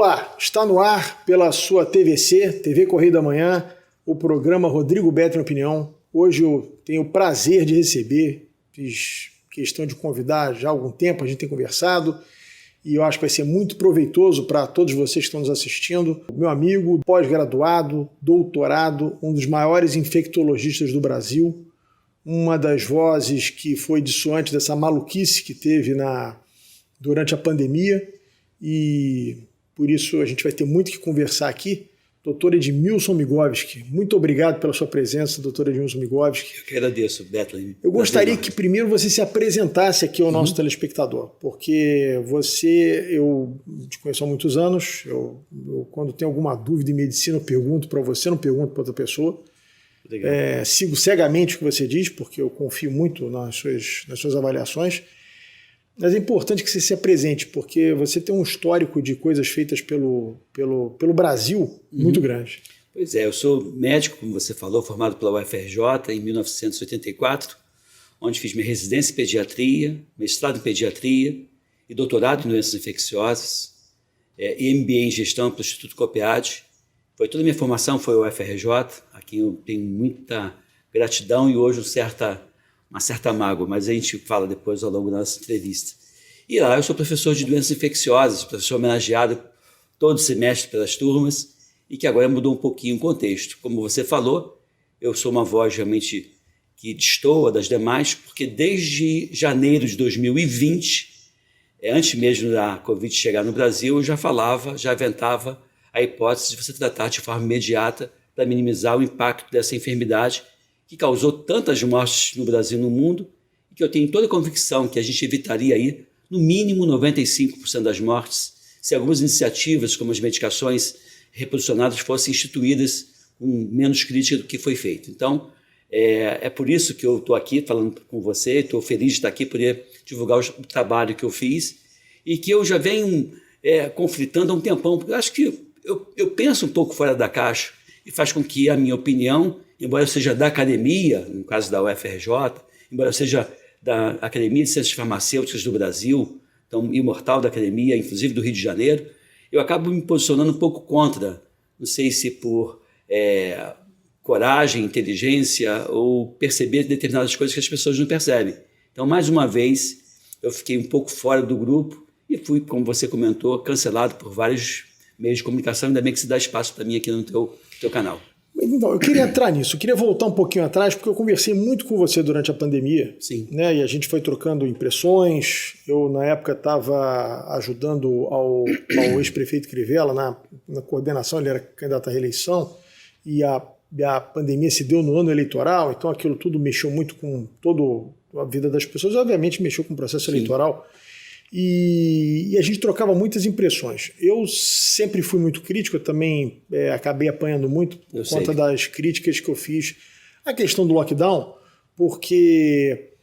Olá, está no ar pela sua TVC, TV Correio da Manhã, o programa Rodrigo Beto em Opinião. Hoje eu tenho o prazer de receber, fiz questão de convidar já há algum tempo, a gente tem conversado, e eu acho que vai ser muito proveitoso para todos vocês que estão nos assistindo. O meu amigo, pós-graduado, doutorado, um dos maiores infectologistas do Brasil, uma das vozes que foi dissuante dessa maluquice que teve durante a pandemia, e por isso a gente vai ter muito que conversar aqui. Doutor Edmilson Migovski, muito obrigado pela sua presença, doutor Edmilson Migovski. Eu que agradeço, Beto. Eu gostaria que primeiro você se apresentasse aqui ao nosso telespectador, porque eu te conheço há muitos anos, eu quando tenho alguma dúvida em medicina eu pergunto para você, não pergunto para outra pessoa. Sigo cegamente o que você diz, porque eu confio muito nas suas avaliações. Mas é importante que você se apresente, porque você tem um histórico de coisas feitas pelo Brasil muito grande. Pois é, eu sou médico, como você falou, formado pela UFRJ em 1984, onde fiz minha residência em pediatria, mestrado em pediatria e doutorado em doenças infecciosas, e MBA em gestão pelo Instituto COPEAD. Toda a minha formação foi a UFRJ, a quem eu tenho muita gratidão e hoje uma certa mágoa, mas a gente fala depois ao longo da nossa entrevista. E lá eu sou professor de doenças infecciosas, professor homenageado todo semestre pelas turmas, e que agora mudou um pouquinho o contexto. Como você falou, eu sou uma voz realmente que destoa das demais, porque desde janeiro de 2020, antes mesmo da Covid chegar no Brasil, eu já aventava a hipótese de você tratar de forma imediata para minimizar o impacto dessa enfermidade que causou tantas mortes no Brasil e no mundo, e que eu tenho toda a convicção que a gente evitaria aí, no mínimo 95% das mortes, se algumas iniciativas, como as medicações reposicionadas, fossem instituídas com menos crítica do que foi feito. Então, é por isso que eu estou aqui falando com você, estou feliz de estar aqui, poder divulgar o trabalho que eu fiz, e que eu já venho conflitando há um tempão, porque eu acho que eu penso um pouco fora da caixa, e faz com que a minha opinião, embora eu seja da academia, no caso da UFRJ, embora eu seja da Academia de Ciências Farmacêuticas do Brasil, então imortal da academia, inclusive do Rio de Janeiro, eu acabo me posicionando um pouco contra, não sei se por coragem, inteligência ou perceber determinadas coisas que as pessoas não percebem. Então, mais uma vez, eu fiquei um pouco fora do grupo e fui, como você comentou, cancelado por vários meios de comunicação, ainda bem que se dá espaço para mim aqui no teu canal. Então, eu queria entrar nisso, eu queria voltar um pouquinho atrás, porque eu conversei muito com você durante a pandemia. Sim. Né, e a gente foi trocando impressões. Eu, na época, estava ajudando ao ex-prefeito Crivella na coordenação, ele era candidato à reeleição, e a pandemia se deu no ano eleitoral, então aquilo tudo mexeu muito com toda a vida das pessoas, obviamente mexeu com o processo Sim. eleitoral. E a gente trocava muitas impressões. Eu sempre fui muito crítico, eu também acabei apanhando muito por conta das críticas que eu fiz à questão do lockdown, porque,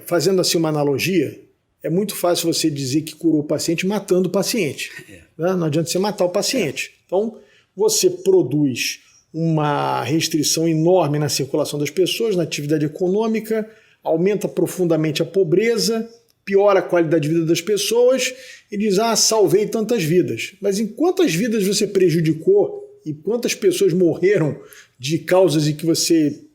fazendo assim uma analogia, é muito fácil você dizer que curou o paciente matando o paciente. Né? Não adianta você matar o paciente. Então, você produz uma restrição enorme na circulação das pessoas, na atividade econômica, aumenta profundamente a pobreza, piora a qualidade de vida das pessoas e diz, salvei tantas vidas. Mas em quantas vidas você prejudicou e quantas pessoas morreram de causas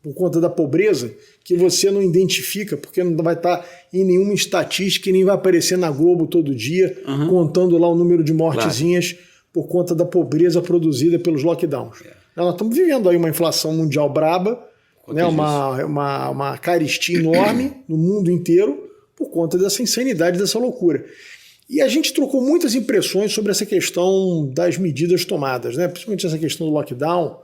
por conta da pobreza, que você não identifica, porque não vai estar em nenhuma estatística e nem vai aparecer na Globo todo dia, contando lá o número de mortezinhas por conta da pobreza produzida pelos lockdowns. Nós estamos vivendo aí uma inflação mundial braba, né, uma carestia enorme no mundo inteiro, por conta dessa insanidade, dessa loucura. E a gente trocou muitas impressões sobre essa questão das medidas tomadas, né? Principalmente essa questão do lockdown,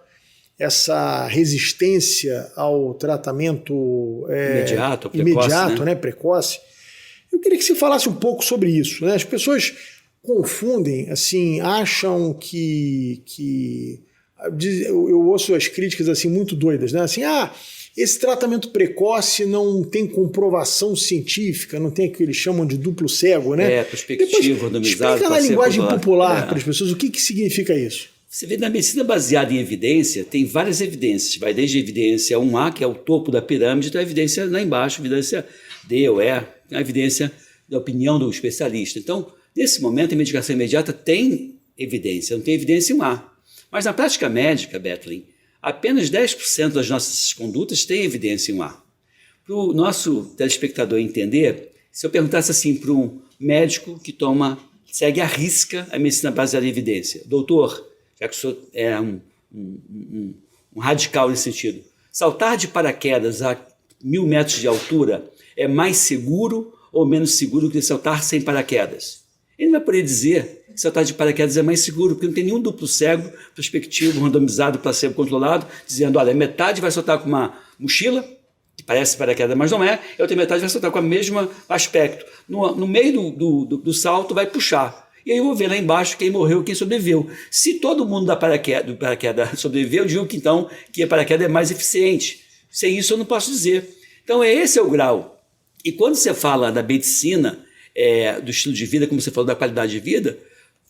essa resistência ao tratamento imediato, né? Precoce. Eu queria que você falasse um pouco sobre isso. Né? As pessoas confundem, assim, acham que eu ouço as críticas assim, muito doidas, né? Assim, esse tratamento precoce não tem comprovação científica, não tem o que eles chamam de duplo cego, né? Perspectiva randomizada. Explica na linguagem popular para as pessoas o que significa isso. Você vê, na medicina baseada em evidência, tem várias evidências. Vai desde a evidência 1A, que é o topo da pirâmide, até a evidência lá embaixo, evidência D ou E, a evidência da opinião do especialista. Então, nesse momento, a medicação imediata tem evidência, não tem evidência em um A. Mas na prática médica, Bethlen, apenas 10% das nossas condutas têm evidência em um A. Para o nosso telespectador entender, se eu perguntasse assim para um médico que segue à risca a medicina baseada em evidência, doutor, já que o senhor é um radical nesse sentido, saltar de paraquedas a 1.000 metros de altura é mais seguro ou menos seguro que saltar sem paraquedas? Ele não vai poder dizer que saltar de paraquedas é mais seguro, porque não tem nenhum duplo cego, prospectivo, randomizado, placebo controlado, dizendo, olha, metade vai saltar com uma mochila, que parece paraquedas, mas não é, e a outra metade vai soltar com o mesmo aspecto. No meio do salto vai puxar. E aí eu vou ver lá embaixo quem morreu, quem sobreviveu. Se todo mundo da paraquedas sobreviveu, eu digo que então que a paraquedas é mais eficiente. Sem isso eu não posso dizer. Então esse é o grau. E quando você fala da medicina, do estilo de vida, como você falou da qualidade de vida,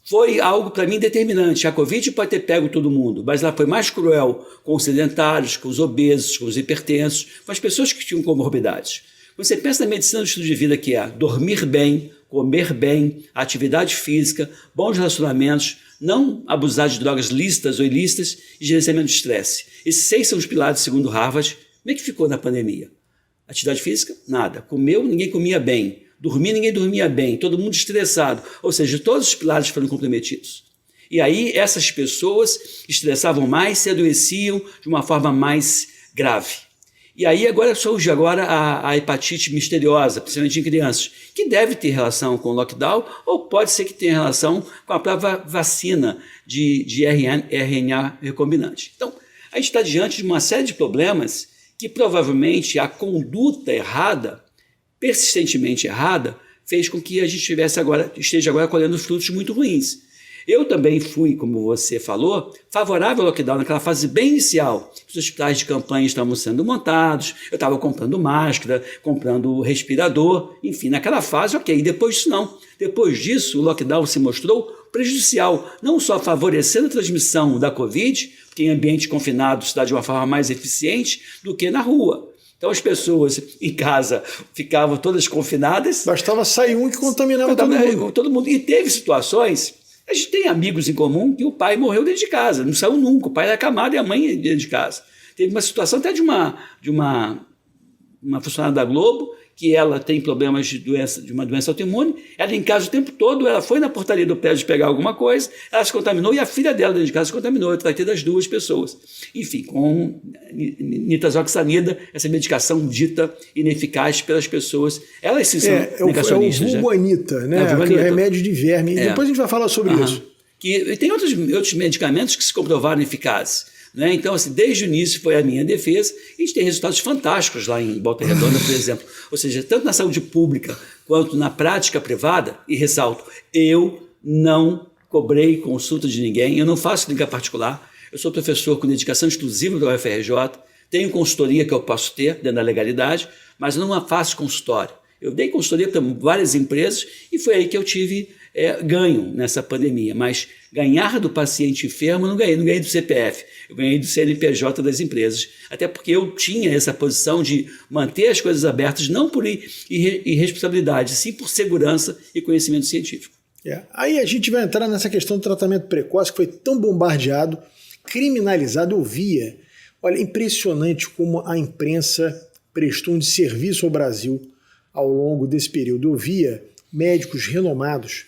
foi algo para mim determinante. A Covid pode ter pego todo mundo, mas ela foi mais cruel com os sedentários, com os obesos, com os hipertensos, com as pessoas que tinham comorbidades. Quando você pensa na medicina do estilo de vida, que é dormir bem, comer bem, atividade física, bons relacionamentos, não abusar de drogas lícitas ou ilícitas e gerenciamento de estresse. Esses 6 são os pilares segundo Harvard. Como é que ficou na pandemia? Atividade física? Nada. Comeu, ninguém comia bem. Dormir, ninguém dormia bem, todo mundo estressado. Ou seja, todos os pilares foram comprometidos. E aí essas pessoas estressavam mais, se adoeciam de uma forma mais grave. E aí agora surge a hepatite misteriosa, principalmente em crianças, que deve ter relação com o lockdown ou pode ser que tenha relação com a própria vacina de RNA recombinante. Então, a gente está diante de uma série de problemas que provavelmente a conduta errada, persistentemente errada, fez com que a gente esteja agora colhendo frutos muito ruins. Eu também fui, como você falou, favorável ao lockdown naquela fase bem inicial. Os hospitais de campanha estavam sendo montados, eu estava comprando máscara, comprando respirador, enfim, naquela fase, ok. Depois disso não. Depois disso, o lockdown se mostrou prejudicial, não só favorecendo a transmissão da Covid, porque em ambiente confinado se dá de uma forma mais eficiente do que na rua. Então as pessoas em casa ficavam todas confinadas. Bastava sair um que contaminava todo mundo. E teve situações, a gente tem amigos em comum que o pai morreu dentro de casa, não saiu nunca, o pai era acamado e a mãe dentro de casa. Teve uma situação até de uma funcionária da Globo, que ela tem problemas de uma doença autoimune, ela em casa o tempo todo, ela foi na portaria do prédio pegar alguma coisa, ela se contaminou e a filha dela dentro de casa se contaminou, eu tratei das 2 pessoas. Enfim, com nitazoxanida, essa medicação dita ineficaz pelas pessoas, elas sim são negacionistas. É o vulgo Anita, né? O remédio de verme. Depois a gente vai falar sobre isso. E tem outros medicamentos que se comprovaram eficazes. Né? Então, assim, desde o início foi a minha defesa, e a gente tem resultados fantásticos lá em Volta Redonda, por exemplo. Ou seja, tanto na saúde pública quanto na prática privada, e ressalto, eu não cobrei consulta de ninguém, eu não faço clínica particular, eu sou professor com dedicação exclusiva da UFRJ, tenho consultoria que eu posso ter dentro da legalidade, mas eu não faço consultório. Eu dei consultoria para várias empresas e foi aí que eu tive ganho nessa pandemia, mas ganhar do paciente enfermo eu não ganhei do CPF, eu ganhei do CNPJ das empresas, até porque eu tinha essa posição de manter as coisas abertas não por irresponsabilidade, sim por segurança e conhecimento científico. Aí a gente vai entrar nessa questão do tratamento precoce que foi tão bombardeado, criminalizado, eu via. Olha, impressionante como a imprensa prestou um desserviço ao Brasil ao longo desse período. Eu via médicos renomados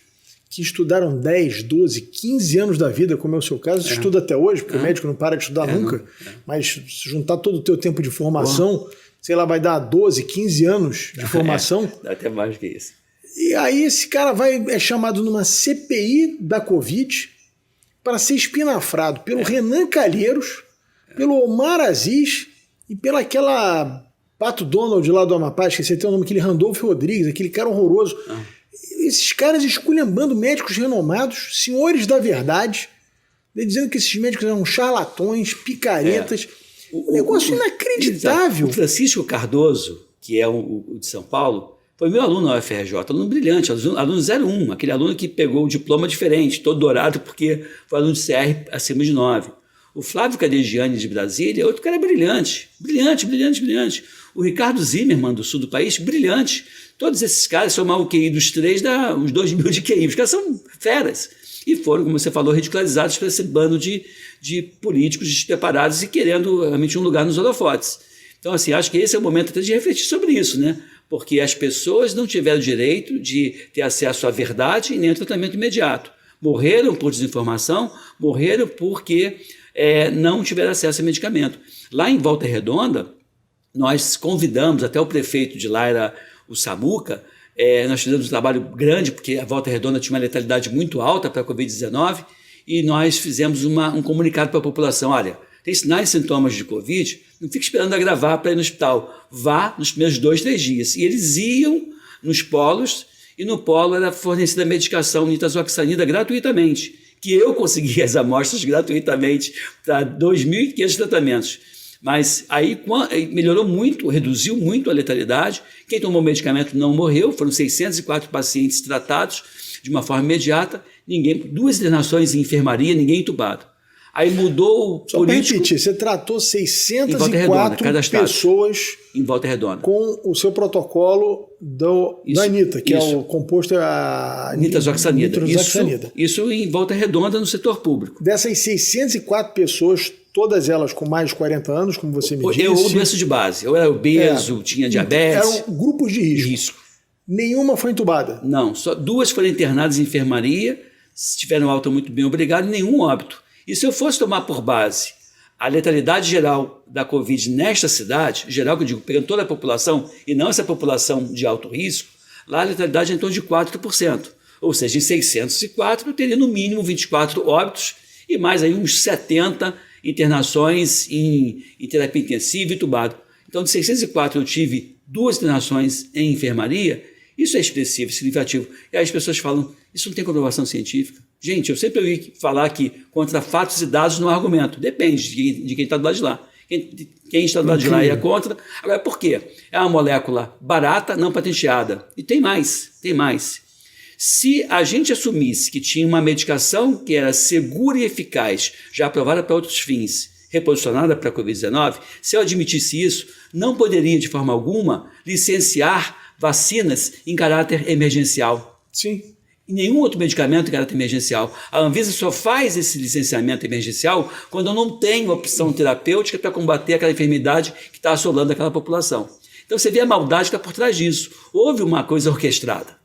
que estudaram 10, 12, 15 anos da vida, como é o seu caso, você estuda até hoje, porque o médico não para de estudar nunca, mas se juntar todo o teu tempo de formação, sei lá, vai dar 12, 15 anos de formação. Dá até mais que isso. E aí esse cara é chamado numa CPI da Covid para ser espinafrado pelo Renan Calheiros, pelo Omar Aziz e pela aquela Pato Donald lá do Amapá, esqueci até o nome, aquele Randolfo Rodrigues, aquele cara horroroso. Esses caras esculhambando médicos renomados, senhores da verdade, dizendo que esses médicos eram charlatões, picaretas. Um negócio inacreditável. O Francisco Cardoso, que é o de São Paulo, foi meu aluno na UFRJ, aluno brilhante, aluno 01, aquele aluno que pegou o diploma diferente, todo dourado, porque foi aluno de CR acima de 9. O Flávio Cadegiani, de Brasília, é outro cara brilhante. O Ricardo Zimmermann, do sul do país, brilhante. Todos esses caras, somar o QI dos 3, dá uns 2 mil de QI. Os caras são feras. e foram, como você falou, ridicularizados por esse bando de políticos despreparados e querendo realmente um lugar nos holofotes. Então, assim, acho que esse é o momento até de refletir sobre isso, né? Porque as pessoas não tiveram direito de ter acesso à verdade e nem ao tratamento imediato. Morreram por desinformação, morreram porque não tiveram acesso a medicamento. Lá em Volta Redonda, nós convidamos, até o prefeito de lá era o Samuca, nós fizemos um trabalho grande, porque a Volta Redonda tinha uma letalidade muito alta para a Covid-19, e nós fizemos um comunicado para a população: olha, tem sinais e sintomas de Covid, não fique esperando agravar para ir no hospital, vá nos primeiros 2, 3 dias. E eles iam nos polos, e no polo era fornecida a medicação nitazoxanida gratuitamente, que eu consegui as amostras gratuitamente para 2.500 tratamentos. Mas aí melhorou muito, reduziu muito a letalidade. Quem tomou o medicamento não morreu, foram 604 pacientes tratados de uma forma imediata, 2 internações em enfermaria, ninguém entubado. Aí mudou o Só político... Só para repetir, você tratou 604 pessoas em Volta Redonda com o seu protocolo da Anitta, que é o composto nitazoxanida. Isso em Volta Redonda, no setor público. Dessas 604 pessoas, todas elas com mais de 40 anos, como você me disse. Ou doença de base. Eu era obeso, tinha diabetes. Eram grupos de risco. Nenhuma foi entubada? Não, só 2 foram internadas em enfermaria, tiveram alta muito bem, obrigado, e nenhum óbito. E se eu fosse tomar por base a letalidade geral da Covid nesta cidade, geral que eu digo, pegando toda a população, e não essa população de alto risco, lá a letalidade é em torno de 4%. Ou seja, em 604 eu teria no mínimo 24 óbitos e mais aí uns 70 internações em terapia intensiva e entubado. Então, de 604 eu tive 2 internações em enfermaria. Isso é expressivo, significativo. E aí as pessoas falam, isso não tem comprovação científica. Gente, eu sempre ouvi falar que contra fatos e dados não há argumento. Depende de quem está do lado de lá. Quem está do lado de lá é contra. Agora, por quê? É uma molécula barata, não patenteada. E tem mais. Se a gente assumisse que tinha uma medicação que era segura e eficaz, já aprovada para outros fins, reposicionada para a Covid-19, se eu admitisse isso, não poderia, de forma alguma, licenciar vacinas em caráter emergencial. Sim. Nenhum outro medicamento em caráter emergencial. A Anvisa só faz esse licenciamento emergencial quando eu não tenho opção terapêutica para combater aquela enfermidade que está assolando aquela população. Então você vê a maldade que está por trás disso. Houve uma coisa orquestrada.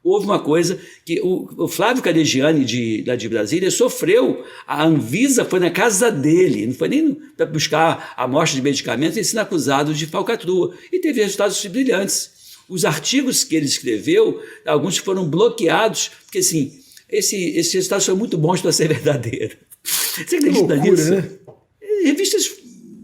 Houve uma coisa que o Flávio Caregiani, de Brasília, sofreu. A Anvisa foi na casa dele, não foi nem para buscar a amostra de medicamentos, e sendo acusado de falcatrua. E teve resultados brilhantes. Os artigos que ele escreveu, alguns foram bloqueados, porque assim, esses resultados são muito bons para ser verdadeiro. Você acredita nisso? Né? Revistas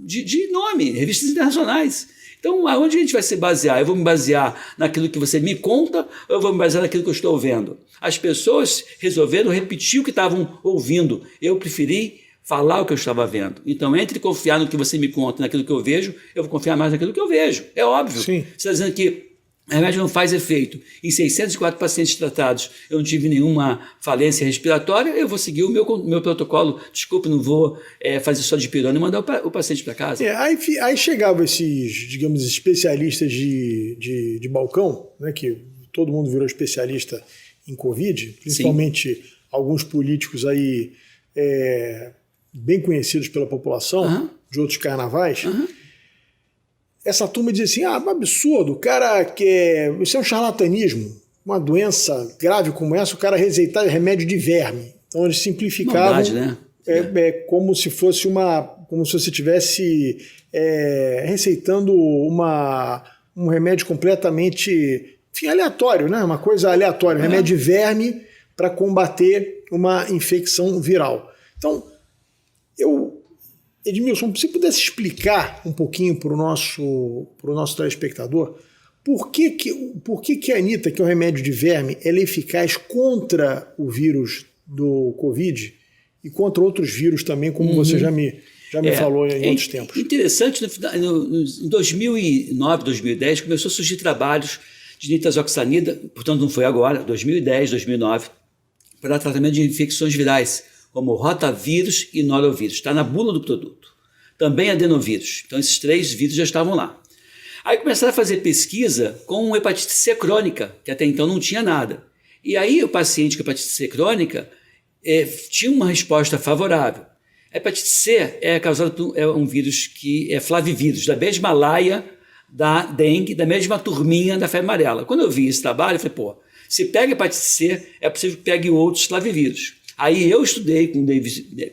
de nome, revistas internacionais. Então, aonde a gente vai se basear? Eu vou me basear naquilo que você me conta ou eu vou me basear naquilo que eu estou vendo? As pessoas resolveram repetir o que estavam ouvindo. Eu preferi falar o que eu estava vendo. Então, entre confiar no que você me conta e naquilo que eu vejo, eu vou confiar mais naquilo que eu vejo. É óbvio. Sim. Você está dizendo que o remédio não faz efeito. Em 604 pacientes tratados, eu não tive nenhuma falência respiratória, eu vou seguir o meu protocolo. Desculpe, não vou fazer só de pirona e mandar o paciente para casa. Aí chegavam esses, digamos, especialistas de balcão, né, que todo mundo virou especialista em Covid, principalmente Sim. alguns políticos aí bem conhecidos pela população, de outros carnavais. Essa turma dizia assim, um absurdo, o cara quer... Isso é um charlatanismo. Uma doença grave como essa, o cara receitar remédio de verme. Então eles simplificavam. Maldade, né? Como se fosse como se você estivesse receitando um remédio completamente aleatório, né? Uma coisa aleatória, remédio de verme para combater uma infecção viral. Então, Edmilson, se pudesse explicar um pouquinho para o nosso telespectador por que a Anitta, que é um remédio de verme, ela é eficaz contra o vírus do Covid e contra outros vírus também, como você já me falou em outros tempos. Interessante, em 2009, 2010, começou a surgir trabalhos de nitazoxanida, portanto não foi agora, 2010, 2009, para tratamento de infecções virais, como rotavírus e norovírus. Está na bula do produto. Também adenovírus. Então, esses 3 vírus já estavam lá. Aí começaram a fazer pesquisa com hepatite C crônica, que até então não tinha nada. E aí o paciente com hepatite C crônica, tinha uma resposta favorável. A hepatite C é causada por um vírus que é flavivírus, da mesma laia da dengue, da mesma turminha da febre amarela. Quando eu vi esse trabalho, eu falei, pô, se pega hepatite C, é possível que pegue outros flavivírus. Aí eu estudei com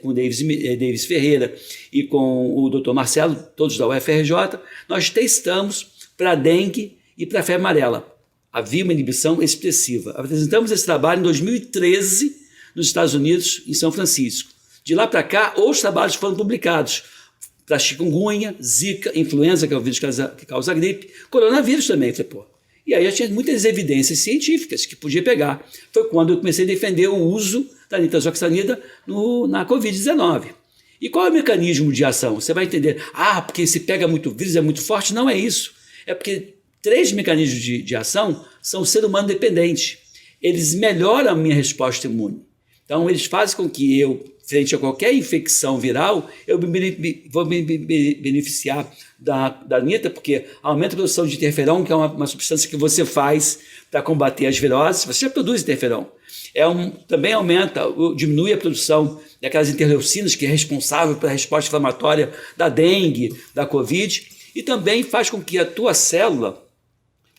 o Davis Ferreira e com o Dr. Marcelo, todos da UFRJ, nós testamos para dengue e para febre amarela. Havia uma inibição expressiva. Apresentamos esse trabalho em 2013 nos Estados Unidos, em São Francisco. De lá para cá, outros trabalhos foram publicados para chikungunya, zika, influenza, que é o vírus que causa gripe, coronavírus também. Eu falei, pô. E aí eu tinha muitas evidências científicas que podia pegar. Foi quando eu comecei a defender o uso da nitazoxanida na Covid-19. E qual é o mecanismo de ação? Você vai entender, porque se pega muito vírus, é muito forte. Não é isso. É porque 3 mecanismos de ação são o ser humano dependente. Eles melhoram a minha resposta imune. Então, eles fazem com que eu, frente a qualquer infecção viral, eu vou me beneficiar da nita, porque aumenta a produção de interferon, que é uma substância que você faz para combater as viroses. Você já produz interferon. Também diminui a produção daquelas interleucinas, que é responsável pela resposta inflamatória da dengue, da Covid, e também faz com que a tua célula,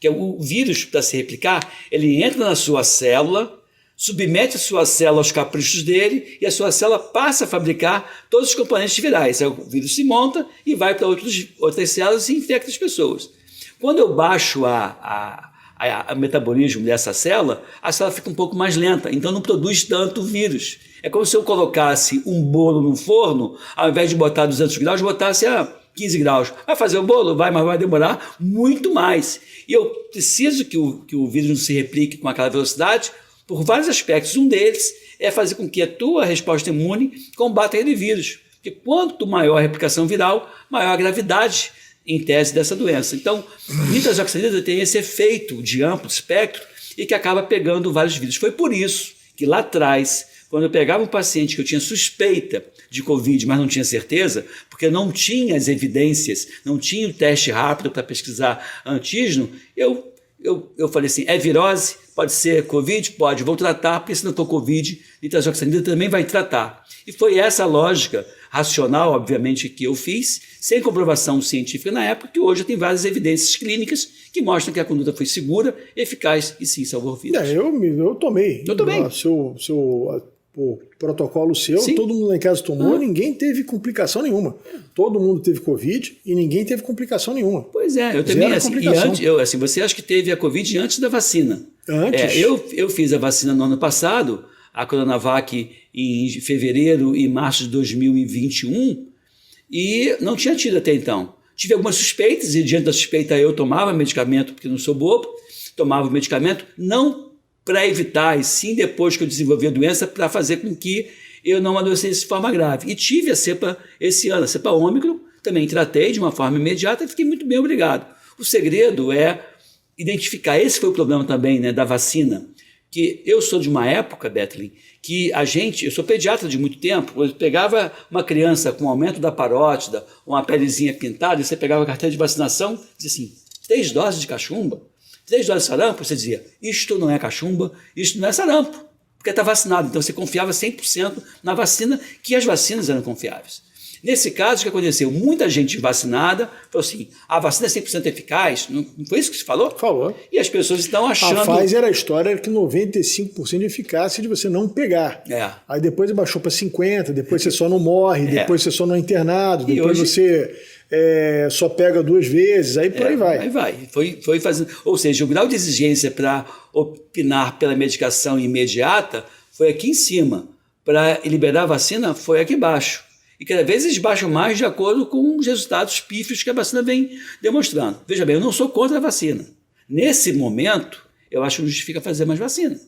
que é o vírus, para se replicar, ele entra na sua célula, submete a sua célula aos caprichos dele e a sua célula passa a fabricar todos os componentes virais. Aí o vírus se monta e vai para outras células e infecta as pessoas. Quando eu baixo o metabolismo dessa célula, a célula fica um pouco mais lenta, então não produz tanto vírus. É como se eu colocasse um bolo no forno, ao invés de botar 200 graus, botasse a 15 graus. Vai fazer o bolo? Vai, mas vai demorar muito mais. E eu preciso que o vírus não se replique com aquela velocidade, por vários aspectos. Um deles é fazer com que a tua resposta imune combata aquele vírus. Porque quanto maior a replicação viral, maior a gravidade, em tese, dessa doença. Então, nitazoxanida tem esse efeito de amplo espectro e que acaba pegando vários vírus. Foi por isso que lá atrás, quando eu pegava um paciente que eu tinha suspeita de Covid, mas não tinha certeza, porque não tinha as evidências, não tinha o teste rápido para pesquisar antígeno, eu falei assim, é virose? Pode ser Covid? Pode, vou tratar, porque se não for Covid, nitazoxanida também vai tratar. E foi essa a lógica racional, obviamente, que eu fiz, sem comprovação científica na época, que hoje tem várias evidências clínicas que mostram que a conduta foi segura, eficaz e sim salvou vidas. Eu tomei. Eu também. O protocolo seu, sim. Todo mundo lá em casa tomou, ninguém teve complicação nenhuma. Todo mundo teve Covid e ninguém teve complicação nenhuma. Pois é, eu também. Você acha que teve a Covid antes da vacina? Antes? Eu fiz a vacina no ano passado, a Coronavac em fevereiro e março de 2021, e não tinha tido até então. Tive algumas suspeitas, e diante da suspeita eu tomava medicamento, porque não sou bobo, tomava o medicamento, não para evitar, e sim depois que eu desenvolvi a doença, para fazer com que eu não adoecesse de forma grave. E tive a cepa esse ano, a cepa Ômicron, também tratei de uma forma imediata e fiquei muito bem, obrigado. O segredo é identificar, esse foi o problema também, né, da vacina, que eu sou de uma época, Bethlen, que eu sou pediatra de muito tempo, eu pegava uma criança com aumento da parótida, uma pelezinha pintada, e você pegava a carteira de vacinação, dizia assim, 3 doses de cachumba, 3 doses de sarampo, você dizia, isto não é cachumba, isto não é sarampo, porque está vacinado. Então você confiava 100% na vacina, que as vacinas eram confiáveis. Nesse caso, o que aconteceu? Muita gente vacinada falou assim, a vacina é 100% eficaz, não foi isso que você falou? Falou. E as pessoas estão achando... A Pfizer, a história era que 95% de eficácia de você não pegar. Aí depois baixou para 50%, depois você só não morre, depois você só não é internado, depois hoje... você... só pega 2 vezes, aí por aí vai. Aí vai. Foi fazendo. Ou seja, o grau de exigência para opinar pela medicação imediata foi aqui em cima. Para liberar a vacina foi aqui embaixo. E cada vez eles baixam mais de acordo com os resultados pífios que a vacina vem demonstrando. Veja bem, eu não sou contra a vacina. Nesse momento, eu acho que não justifica fazer mais vacina.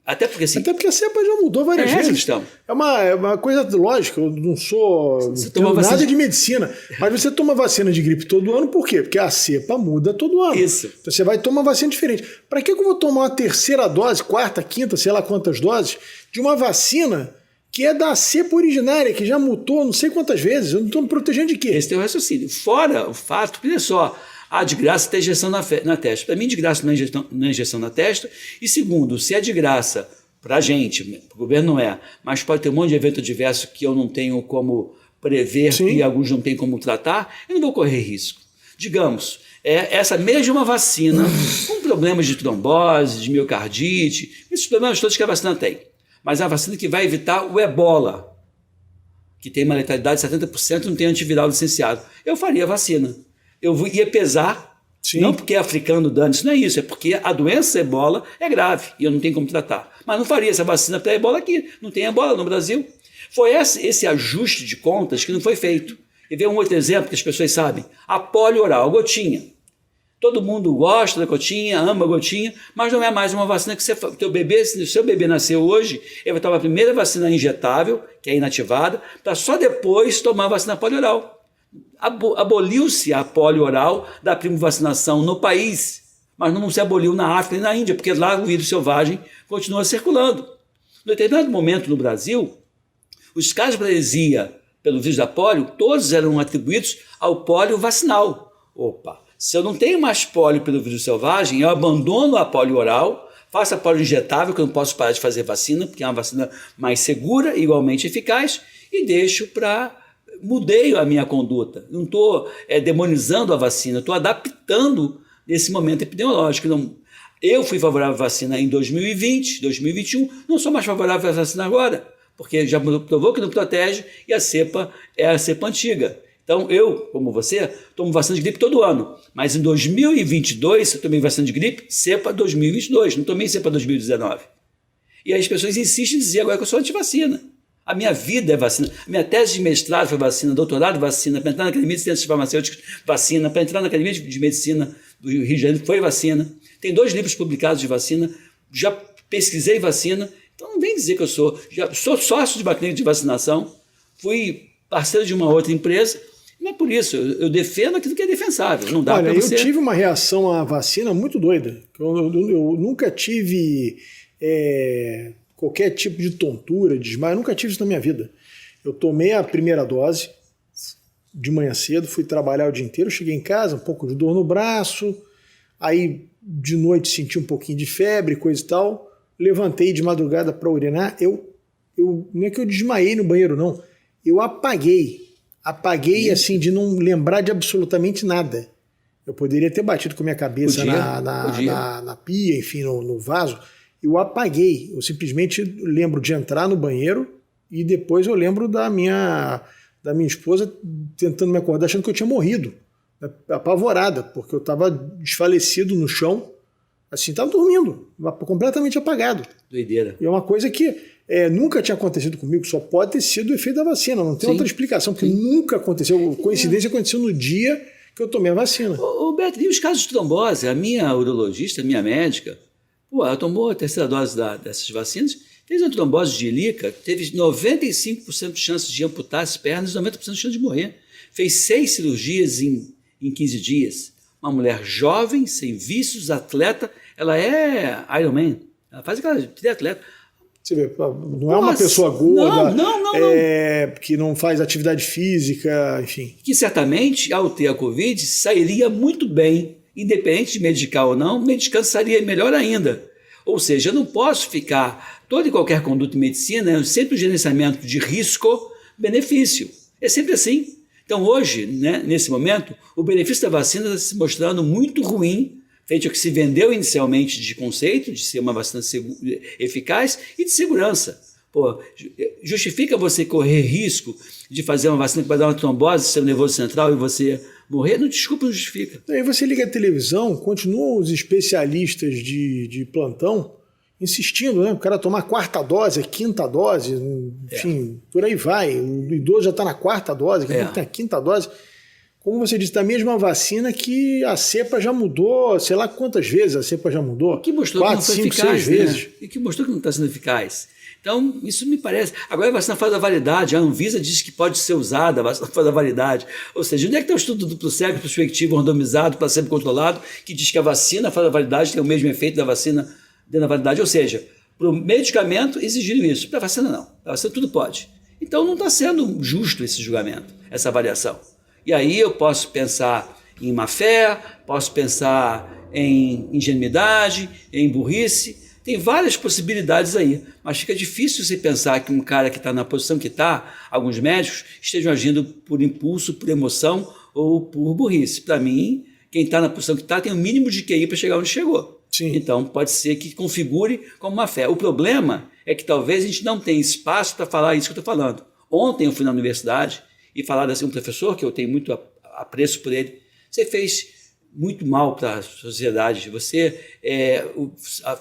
Até porque a cepa já mudou várias vezes. É uma coisa lógica, eu não sou nada de medicina, mas você toma vacina de gripe todo ano, por quê? Porque a cepa muda todo ano. Isso. Então você vai tomar uma vacina diferente. Para que eu vou tomar uma 3ª dose, 4ª, 5ª, sei lá quantas doses, de uma vacina que é da cepa originária, que já mutou não sei quantas vezes? Eu não estou me protegendo de quê? Esse é o raciocínio. Fora o fato, olha só, de graça tem injeção na testa. Para mim, de graça não é injeção na testa. E segundo, se é de graça para a gente, para o governo não é, mas pode ter um monte de evento adverso que eu não tenho como prever e alguns não têm como tratar, eu não vou correr risco. Digamos, essa mesma vacina, com problemas de trombose, de miocardite, esses problemas todos que a vacina tem, mas é a vacina que vai evitar o ebola, que tem uma letalidade de 70%, não tem antiviral licenciado. Eu faria a vacina. Eu ia pesar, não porque é africano dano, isso não é isso, é porque a doença ebola é grave e eu não tenho como tratar. Mas não faria essa vacina para ebola aqui, não tem ebola no Brasil. Foi esse ajuste de contas que não foi feito. E vem um outro exemplo que as pessoas sabem, a polio oral, a gotinha. Todo mundo gosta da gotinha, ama a gotinha, mas não é mais uma vacina que teu bebê, se o seu bebê nasceu hoje, ele vai tomar a primeira vacina injetável, que é inativada, para só depois tomar a vacina polio oral. Aboliu-se a polio oral da primovacinação no país, mas não se aboliu na África e na Índia, porque lá o vírus selvagem continua circulando. Em determinado momento no Brasil, os casos de paralisia pelo vírus da polio, todos eram atribuídos ao polio vacinal. Opa, se eu não tenho mais polio pelo vírus selvagem, eu abandono a polio oral, faço a polio injetável, que eu não posso parar de fazer vacina, porque é uma vacina mais segura e igualmente eficaz, e deixo para... Mudei a minha conduta, não estou demonizando a vacina, estou adaptando nesse momento epidemiológico. Não, eu fui favorável à vacina em 2020, 2021, não sou mais favorável à vacina agora, porque já provou que não protege e a cepa é a cepa antiga. Então eu, como você, tomo vacina de gripe todo ano, mas em 2022 eu tomei vacina de gripe cepa 2022, não tomei cepa 2019. E aí as pessoas insistem em dizer agora que eu sou antivacina. A minha vida é vacina. A minha tese de mestrado foi vacina, doutorado vacina, para entrar na Academia de Ciências Farmacêuticas, vacina, para entrar na Academia de Medicina do Rio de Janeiro, foi vacina. Tem 2 livros publicados de vacina, já pesquisei vacina, então não vem dizer que eu sou sócio de uma clínica de vacinação, fui parceiro de uma outra empresa, não é por isso, eu defendo aquilo que é defensável. Não dá para você... Eu tive uma reação à vacina muito doida. Eu nunca tive... qualquer tipo de tontura, desmaio, eu nunca tive isso na minha vida. Eu tomei a primeira dose de manhã cedo, fui trabalhar o dia inteiro, cheguei em casa, um pouco de dor no braço, aí de noite senti um pouquinho de febre, coisa e tal, levantei de madrugada para urinar, não é que eu desmaiei no banheiro, não, eu apaguei assim, de não lembrar de absolutamente nada. Eu poderia ter batido com a minha cabeça na pia, enfim, no vaso. Eu apaguei, eu simplesmente lembro de entrar no banheiro e depois eu lembro da minha esposa tentando me acordar achando que eu tinha morrido, apavorada, porque eu estava desfalecido no chão, assim, estava dormindo, completamente apagado. Doideira. E é uma coisa que nunca tinha acontecido comigo, só pode ter sido o efeito da vacina, não tem outra explicação, porque nunca aconteceu, coincidência aconteceu no dia que eu tomei a vacina. Ô Beto, e os casos de trombose? A minha urologista, a minha médica, ela tomou a terceira dose dessas vacinas, fez uma trombose de ilica, teve 95% de chance de amputar as pernas e 90% de chance de morrer. Fez 6 cirurgias em 15 dias. Uma mulher jovem, sem vícios, atleta, ela é Ironman, ela faz aquela triatleta. Você vê, não é uma pessoa gorda, não. Que não faz atividade física, enfim. Que certamente, ao ter a Covid, sairia muito bem, independente de medicar ou não, medicando seria melhor ainda. Ou seja, eu não posso ficar, toda e qualquer conduta em medicina, é sempre o gerenciamento de risco-benefício. É sempre assim. Então hoje, né, nesse momento, o benefício da vacina está se mostrando muito ruim, frente ao que se vendeu inicialmente de conceito, de ser uma vacina eficaz e de segurança. Pô, justifica você correr risco de fazer uma vacina que vai dar uma trombose, sistema nervoso central e você morrer? Não, desculpa, não justifica. Aí você liga a televisão, continuam os especialistas de plantão insistindo, né? O cara tomar a 4ª dose, a 5ª dose, enfim, por aí vai. O idoso já está na 4ª dose, que tem a 5ª dose. Como você disse, da mesma vacina que a cepa já mudou, sei lá quantas vezes a cepa já mudou. O que mostrou 4, que não foi 5, eficaz, 6 vezes. E que mostrou que não está sendo eficaz. Então, isso me parece... Agora a vacina faz a validade, a Anvisa diz que pode ser usada, a vacina faz a validade. Ou seja, onde é que está o estudo duplo cego, prospectivo, randomizado, placebo controlado, que diz que a vacina faz a validade, tem o mesmo efeito da vacina dentro da validade? Ou seja, para o medicamento exigiram isso, para a vacina não. Para a vacina tudo pode. Então não está sendo justo esse julgamento, essa avaliação. E aí eu posso pensar em má fé, posso pensar em ingenuidade, em burrice, Tem várias possibilidades aí, mas fica difícil você pensar que um cara que está na posição que está, alguns médicos, estejam agindo por impulso, por emoção ou por burrice. Para mim, quem está na posição que está tem o mínimo de QI para chegar onde chegou. Sim. Então, pode ser que configure como uma fé. O problema é que talvez a gente não tenha espaço para falar isso que eu estou falando. Ontem eu fui na universidade e falaram assim, um professor, que eu tenho muito apreço por ele, você fez muito mal para a sociedade. Você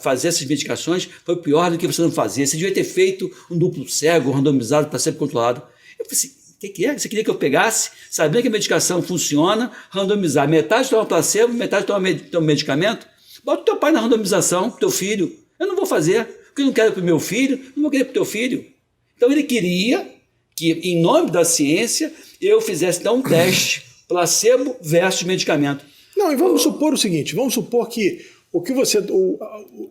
fazer essas medicações foi pior do que você não fazer. Você devia ter feito um duplo cego, randomizado, para ser controlado. Eu falei assim, o que é? Você queria que eu pegasse, sabendo que a medicação funciona, randomizar. Metade toma placebo, metade toma medicamento. Bota o teu pai na randomização, teu filho. Eu não vou fazer, porque eu não quero para o meu filho, não vou querer para o teu filho. Então ele queria que, em nome da ciência, eu fizesse então um teste, placebo versus medicamento. Não, e vamos supor o seguinte, vamos supor que o que você,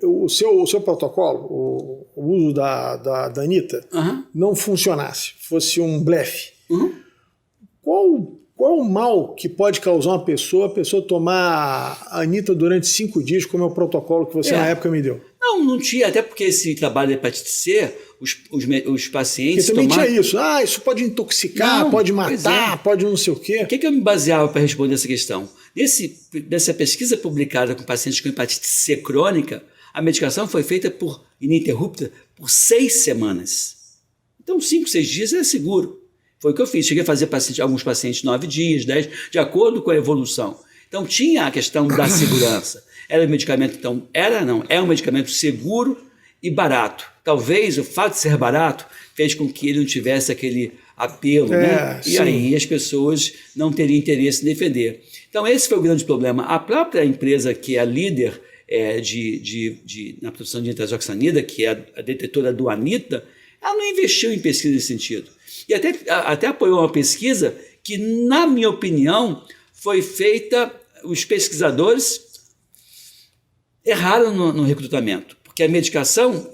o seu protocolo, o uso da Anitta, não funcionasse, fosse um blefe. Qual é o mal que pode causar a pessoa tomar a Anitta durante 5 dias, como é o protocolo que você na época me deu? Não tinha, até porque esse trabalho de hepatite C, os pacientes... Porque também tinha isso, isso pode intoxicar, pode matar, pode não sei o quê. O que eu me baseava para responder essa questão? Nessa pesquisa publicada com pacientes com hepatite C crônica, a medicação foi feita ininterrupta por 6 semanas. Então, 5, 6 dias é seguro. Foi o que eu fiz. Cheguei a fazer alguns pacientes 9 dias, 10, de acordo com a evolução. Então, tinha a questão da segurança. Era um medicamento, então, é um medicamento seguro e barato. Talvez o fato de ser barato fez com que ele não tivesse aquele apelo, né? E aí as pessoas não teriam interesse em defender. Então, esse foi o grande problema. A própria empresa que é a líder na produção de nitazoxanida, que é a detetora do Anitta, ela não investiu em pesquisa nesse sentido. E até apoiou uma pesquisa que, na minha opinião, foi feita, os pesquisadores erraram no recrutamento, porque a medicação,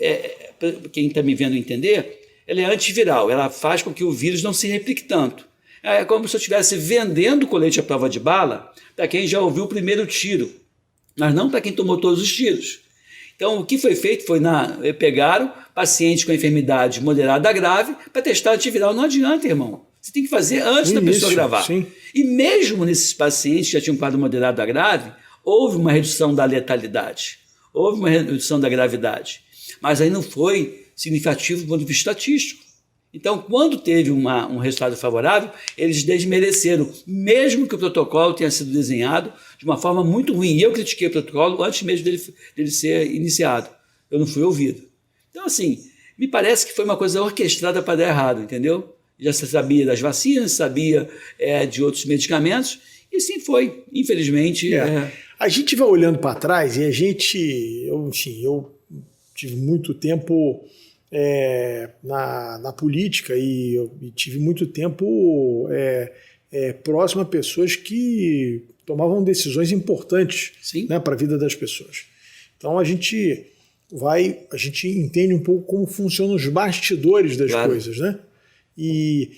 quem está me vendo entender, ela é antiviral, ela faz com que o vírus não se replique tanto. É como se eu estivesse vendendo colete à prova de bala para quem já ouviu o primeiro tiro, mas não para quem tomou todos os tiros. Então, o que foi feito foi, pegaram pacientes com enfermidade moderada a grave para testar antiviral. Não adianta, irmão. Você tem que fazer antes da pessoa gravar. Sim. E mesmo nesses pacientes que já tinham quadro moderado a grave, houve uma redução da letalidade, houve uma redução da gravidade, mas aí não foi significativo do ponto de vista estatístico. Então, quando teve um resultado favorável, eles desmereceram, mesmo que o protocolo tenha sido desenhado de uma forma muito ruim. E eu critiquei o protocolo antes mesmo dele ser iniciado. Eu não fui ouvido. Então, assim, me parece que foi uma coisa orquestrada para dar errado, entendeu? Já se sabia das vacinas, sabia de outros medicamentos, e assim foi, infelizmente. A gente vai olhando para trás e eu tive muito tempo na política e tive muito tempo próximo a pessoas que tomavam decisões importantes, né, para a vida das pessoas. Então a gente entende um pouco como funcionam os bastidores das coisas, né? E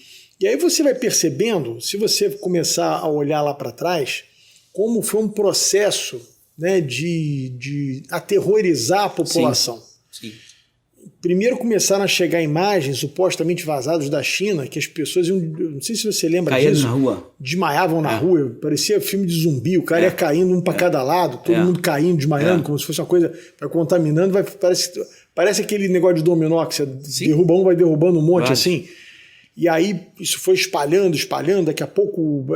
aí você vai percebendo, se você começar a olhar lá para trás, como foi um processo, né, de aterrorizar a população. Sim. Primeiro começaram a chegar imagens supostamente vazadas da China, que as pessoas iam, não sei se você lembra disso, na rua. Desmaiavam na rua, parecia filme de zumbi, o cara ia caindo um para cada lado, todo mundo caindo, desmaiando, como se fosse uma coisa, vai contaminando, parece aquele negócio de dominó, que você derruba um, vai derrubando um monte assim. E aí isso foi espalhando, daqui a pouco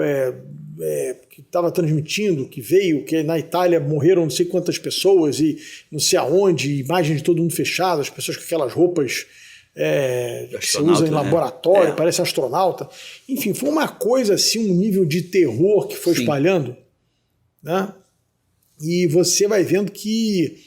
que estava transmitindo, que na Itália morreram não sei quantas pessoas e não sei aonde, imagem de todo mundo fechado, as pessoas com aquelas roupas que se usam em laboratório, parece astronauta. Enfim, foi uma coisa assim, um nível de terror que foi espalhando, né? E você vai vendo que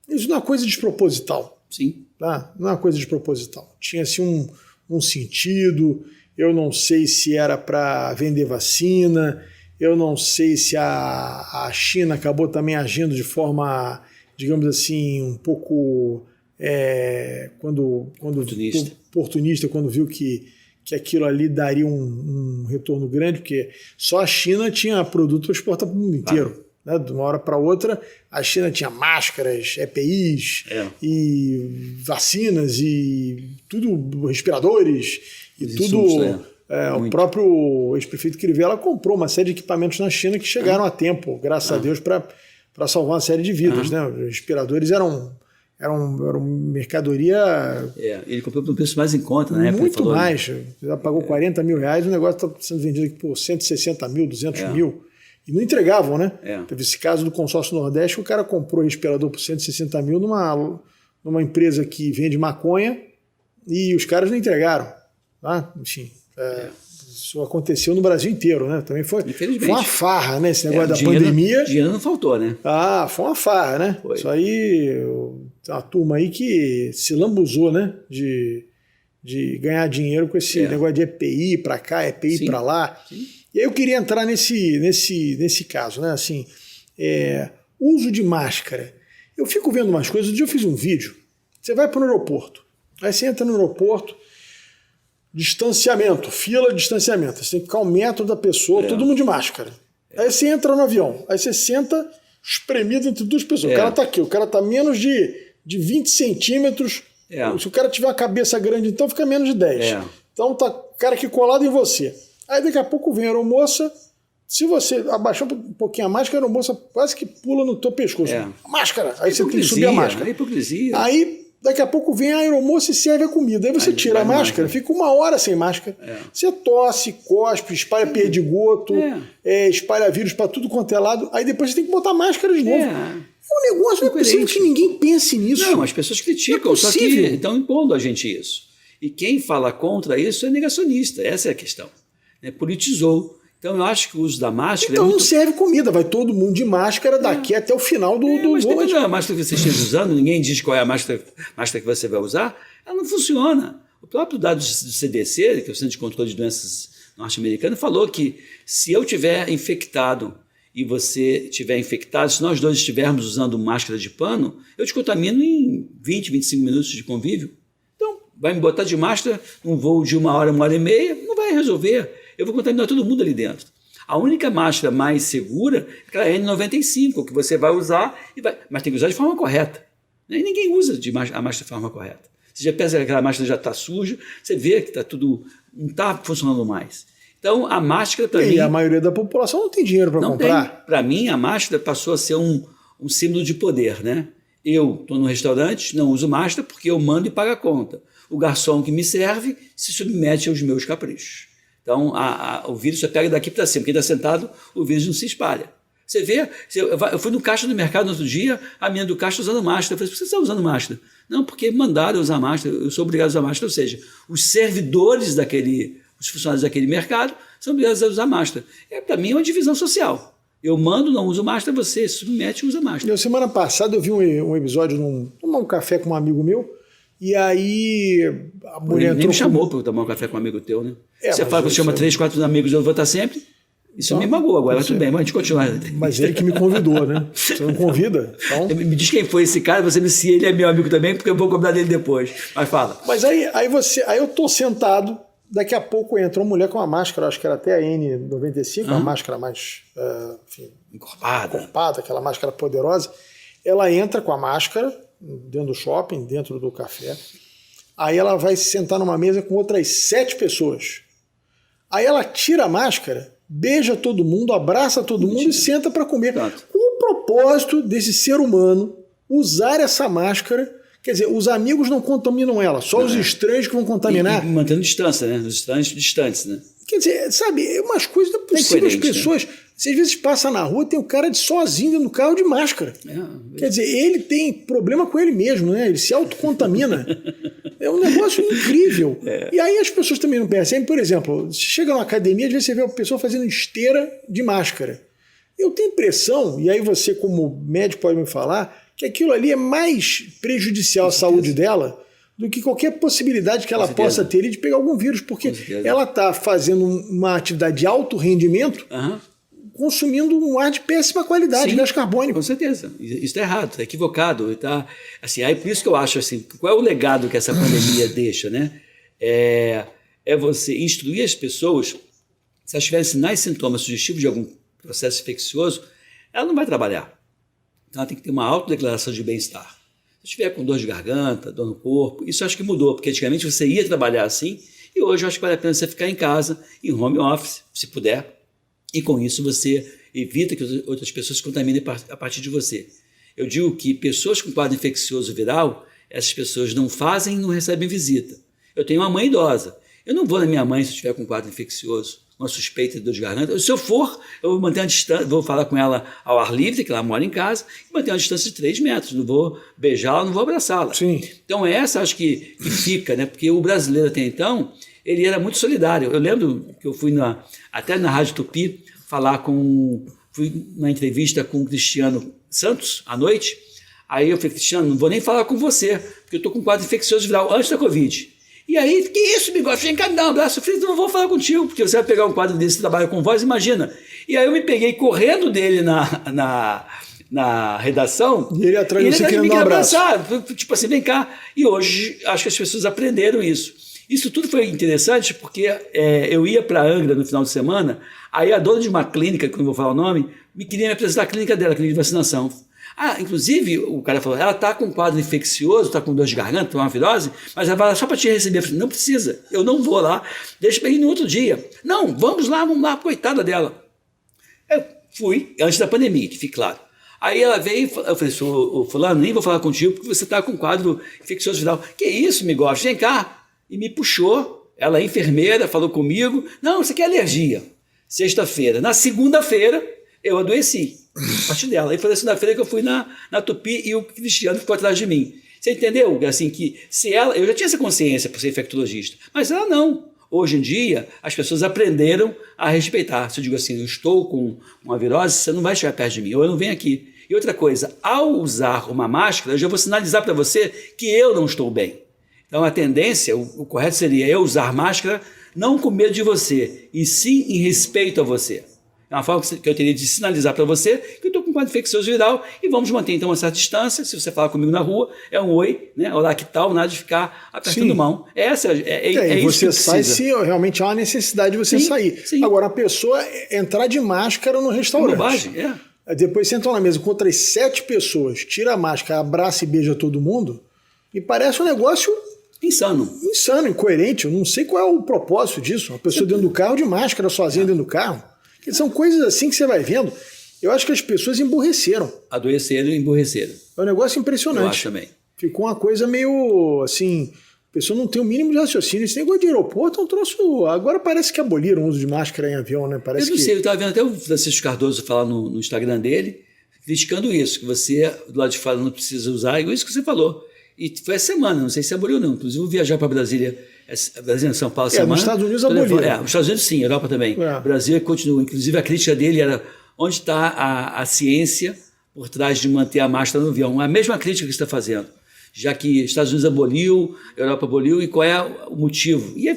isso não é uma coisa desproposital. Sim. Tá? Não é uma coisa desproposital. Tinha assim um sentido. Eu não sei se era para vender vacina, eu não sei se a China acabou também agindo de forma, digamos assim, um pouco oportunista, quando viu que aquilo ali daria um retorno grande, porque só a China tinha produto para exportar para o mundo inteiro. né? De uma hora para outra, a China tinha máscaras, EPIs, e vacinas, e tudo, respiradores, e tudo. Insumos, o próprio ex-prefeito Crivella comprou uma série de equipamentos na China que chegaram a tempo, graças a Deus, para salvar uma série de vidas. Né? Os respiradores eram mercadoria... ele comprou por um preço mais em conta, na época. Muito mais. Já pagou 40 mil reais, o negócio está sendo vendido aqui por 160 mil, 200 mil. E não entregavam, né? Teve esse caso do consórcio Nordeste, que o cara comprou respirador por 160 mil numa empresa que vende maconha e os caras não entregaram. Tá? Enfim, isso aconteceu no Brasil inteiro, né? Também foi uma farra, né? Esse negócio da pandemia. Dinheiro não faltou, né? Foi uma farra, né? Foi. Isso aí, uma turma aí que se lambuzou, né? De ganhar dinheiro com esse negócio de EPI para cá, EPI para lá. Sim. E aí eu queria entrar nesse caso, né? Assim, uso de máscara. Eu fico vendo umas coisas. Um dia eu fiz um vídeo. Você vai para o aeroporto. Aí você entra no aeroporto, distanciamento, fila de distanciamento. Você tem que ficar 1 metro da pessoa, todo mundo de máscara. Aí você entra no avião. Aí você senta espremido entre 2 pessoas. O cara está aqui, o cara está menos de 20 centímetros. Se o cara tiver uma cabeça grande, então fica menos de 10. Então tá o cara aqui colado em você. Aí daqui a pouco vem a aeromoça, se você abaixar um pouquinho a máscara, a aeromoça quase que pula no teu pescoço. Máscara! Aí você tem que subir a máscara. Hipocrisia. Aí daqui a pouco vem a aeromoça e serve a comida. Aí você tira a máscara, fica 1 hora sem máscara. Você tosse, cospe, espalha perdigoto, espalha vírus para tudo quanto é lado. Aí depois você tem que botar máscara de novo. É um negócio, não é possível que ninguém pense nisso. Não, as pessoas criticam, só que estão impondo a gente isso. E quem fala contra isso é negacionista. Essa é a questão. Politizou. Então eu acho que o uso da máscara... Então não serve comida, vai todo mundo de máscara daqui até o final do mas voo. Mas a máscara que você esteja usando, ninguém diz qual é a máscara que você vai usar, ela não funciona. O próprio dado do CDC, que é o Centro de Controle de Doenças norte-americano, falou que se eu tiver infectado e você estiver infectado, se nós dois estivermos usando máscara de pano, eu te contamino em 20, 25 minutos de convívio. Então, vai me botar de máscara num voo de 1 hora, 1h30, não vai resolver. Eu vou contaminar todo mundo ali dentro. A única máscara mais segura é aquela N95, que você vai usar, mas tem que usar de forma correta. E ninguém usa a máscara de forma correta. Você já pensa que aquela máscara já está suja, você vê que não está funcionando mais. Então, a máscara para mim... E a maioria da população não tem dinheiro para comprar. Para mim, a máscara passou a ser um símbolo de poder, né? Eu estou no restaurante, não uso máscara porque eu mando e pago a conta. O garçom que me serve se submete aos meus caprichos. Então, o vírus só pega daqui para cima. Quem está sentado, o vírus não se espalha. Você vê, eu fui no caixa do mercado no outro dia, a menina do caixa usando máscara. Eu falei, por que você está usando máscara? Não, porque mandaram usar máscara, eu sou obrigado a usar máscara. Ou seja, os servidores os funcionários daquele mercado são obrigados a usar máscara. Para mim é uma divisão social. Eu mando, não uso máscara, você se submete e usa máscara. Semana passada eu vi um episódio, tomar um café com um amigo meu, e aí a mulher nem me chamou para tomar um café com um amigo teu, né? Você fala que você chama 3, 4 amigos, eu vou estar sempre. Isso me magoou agora, tudo bem, mas a gente continua. Mas ele que me convidou, né? Você não convida? Então... Me diz quem foi esse cara, você me se ele é meu amigo também, porque eu vou cobrar dele depois. Mas fala. Mas aí eu tô sentado, daqui a pouco entra uma mulher com uma máscara, acho que era até a N95, uma máscara mais encorpada, aquela máscara poderosa. Ela entra com a máscara dentro do shopping, dentro do café. Aí ela vai se sentar numa mesa com outras 7 pessoas. Aí ela tira a máscara, beija todo mundo, abraça todo mundo e senta para comer. Exato. Com o propósito desse ser humano usar essa máscara, quer dizer, os amigos não contaminam ela, só os estranhos que vão contaminar. E mantendo distância, né? Os estranhos distantes, né? Quer dizer, sabe, umas coisas não é possível. As pessoas, você às vezes passa na rua, tem um cara sozinho no carro de máscara. Quer dizer, ele tem problema com ele mesmo, né? Ele se autocontamina. É um negócio incrível. E aí as pessoas também não percebem. Por exemplo, você chega numa academia, às vezes você vê uma pessoa fazendo esteira de máscara. Eu tenho impressão, e aí você como médico pode me falar, que aquilo ali é mais prejudicial à saúde dela do que qualquer possibilidade que ela possa ter de pegar algum vírus, porque ela está fazendo uma atividade de alto rendimento, consumindo um ar de péssima qualidade, gás carbônico. Com certeza. Isso está errado, está equivocado. Tá, assim, aí por isso que eu acho assim, qual é o legado que essa pandemia deixa, né? É você instruir as pessoas, se elas tiverem sinais e sintomas sugestivos de algum processo infeccioso, ela não vai trabalhar. Então ela tem que ter uma autodeclaração de bem-estar. Se estiver com dor de garganta, dor no corpo, isso eu acho que mudou, porque antigamente você ia trabalhar assim, e hoje eu acho que vale a pena você ficar em casa, em home office, se puder, e com isso você evita que outras pessoas contaminem a partir de você. Eu digo que pessoas com quadro infeccioso viral, essas pessoas não fazem e não recebem visita. Eu tenho uma mãe idosa, eu não vou na minha mãe se eu estiver com quadro infeccioso, uma suspeita de dor de garganta. Se eu for, eu vou manter uma distância, vou falar com ela ao ar livre, que ela mora em casa, e manter uma distância de 3 metros. Não vou beijá-la, não vou abraçá-la. Sim. Então essa acho que fica, né? Porque o brasileiro até então, ele era muito solidário. Eu lembro que eu fui até na Rádio Tupi fui na entrevista com o Cristiano Santos à noite. Aí eu falei, Cristiano, não vou nem falar com você, porque eu estou com quadro infeccioso viral antes da Covid. E aí, que isso, bigode? Vem cá, me dá um abraço. Eu falei, não vou falar contigo, porque você vai pegar um quadro desse, trabalha com voz, imagina. E aí eu me peguei correndo dele na redação. E ele atrás de você querendo dar um abraço. Tipo assim, vem cá. E hoje, acho que as pessoas aprenderam isso. Isso tudo foi interessante, porque eu ia para Angra no final de semana, aí a dona de uma clínica, que eu não vou falar o nome, me queria me apresentar a clínica dela, a clínica de vacinação. Inclusive, o cara falou, ela está com um quadro infeccioso, está com dor de garganta, tem uma virose, mas ela vai lá só para te receber. Eu falei, não precisa, eu não vou lá, deixa para ir no outro dia. Não, vamos lá, coitada dela. Eu fui, antes da pandemia, que fique claro. Aí ela veio, eu falei, fulano, nem vou falar contigo, porque você está com um quadro infeccioso viral. Que isso, me gosta, vem cá. E me puxou, ela é enfermeira, falou comigo, não, isso aqui é alergia. Sexta-feira. Na segunda-feira, eu adoeci. A partir dela. Aí foi na segunda-feira que eu fui na Tupi e o Cristiano ficou atrás de mim. Você entendeu? Assim, que se ela... Eu já tinha essa consciência por ser infectologista, mas ela não. Hoje em dia, as pessoas aprenderam a respeitar. Se eu digo assim, eu estou com uma virose, você não vai chegar perto de mim, ou eu não venho aqui. E outra coisa, ao usar uma máscara, eu já vou sinalizar para você que eu não estou bem. Então a tendência, o correto seria eu usar máscara não com medo de você, e sim em respeito a você. É uma forma que eu teria de sinalizar para você que eu estou com quadro infeccioso viral e vamos manter então uma certa distância. Se você falar comigo na rua, é um oi, né? Olá, que tal? Nada de ficar apertando mão. Essa é isso você que sai se realmente há uma necessidade de você sair. Sim. Agora, a pessoa entrar de máscara no restaurante. É bobagem, Depois sentam na mesa com outras 7 pessoas, tira a máscara, abraça e beija todo mundo, e parece um negócio... Insano, incoerente. Eu não sei qual é o propósito disso. Uma pessoa dentro do carro de máscara, sozinha dentro do carro. São coisas assim que você vai vendo. Eu acho que as pessoas emburreceram. Adoeceram e emburreceram. É um negócio impressionante. Eu acho também. Ficou uma coisa meio assim... A pessoa não tem o mínimo de raciocínio. Esse negócio de aeroporto é um troço... Agora parece que aboliram o uso de máscara em avião, né? Parece eu não sei, eu estava vendo até o Francisco Cardoso falar no Instagram dele, criticando isso, que você, do lado de fora, não precisa usar. É isso que você falou. E foi essa semana, não sei se aboliu ou não. Inclusive, eu vou viajar para Brasília, São Paulo, semana. Nos Estados Unidos aboliu. Nos Estados Unidos sim, Europa também. O Brasil continua. Inclusive, a crítica dele era onde está a ciência por trás de manter a máscara no avião. A mesma crítica que você está fazendo. Já que Estados Unidos aboliu, Europa aboliu, e qual é o motivo? E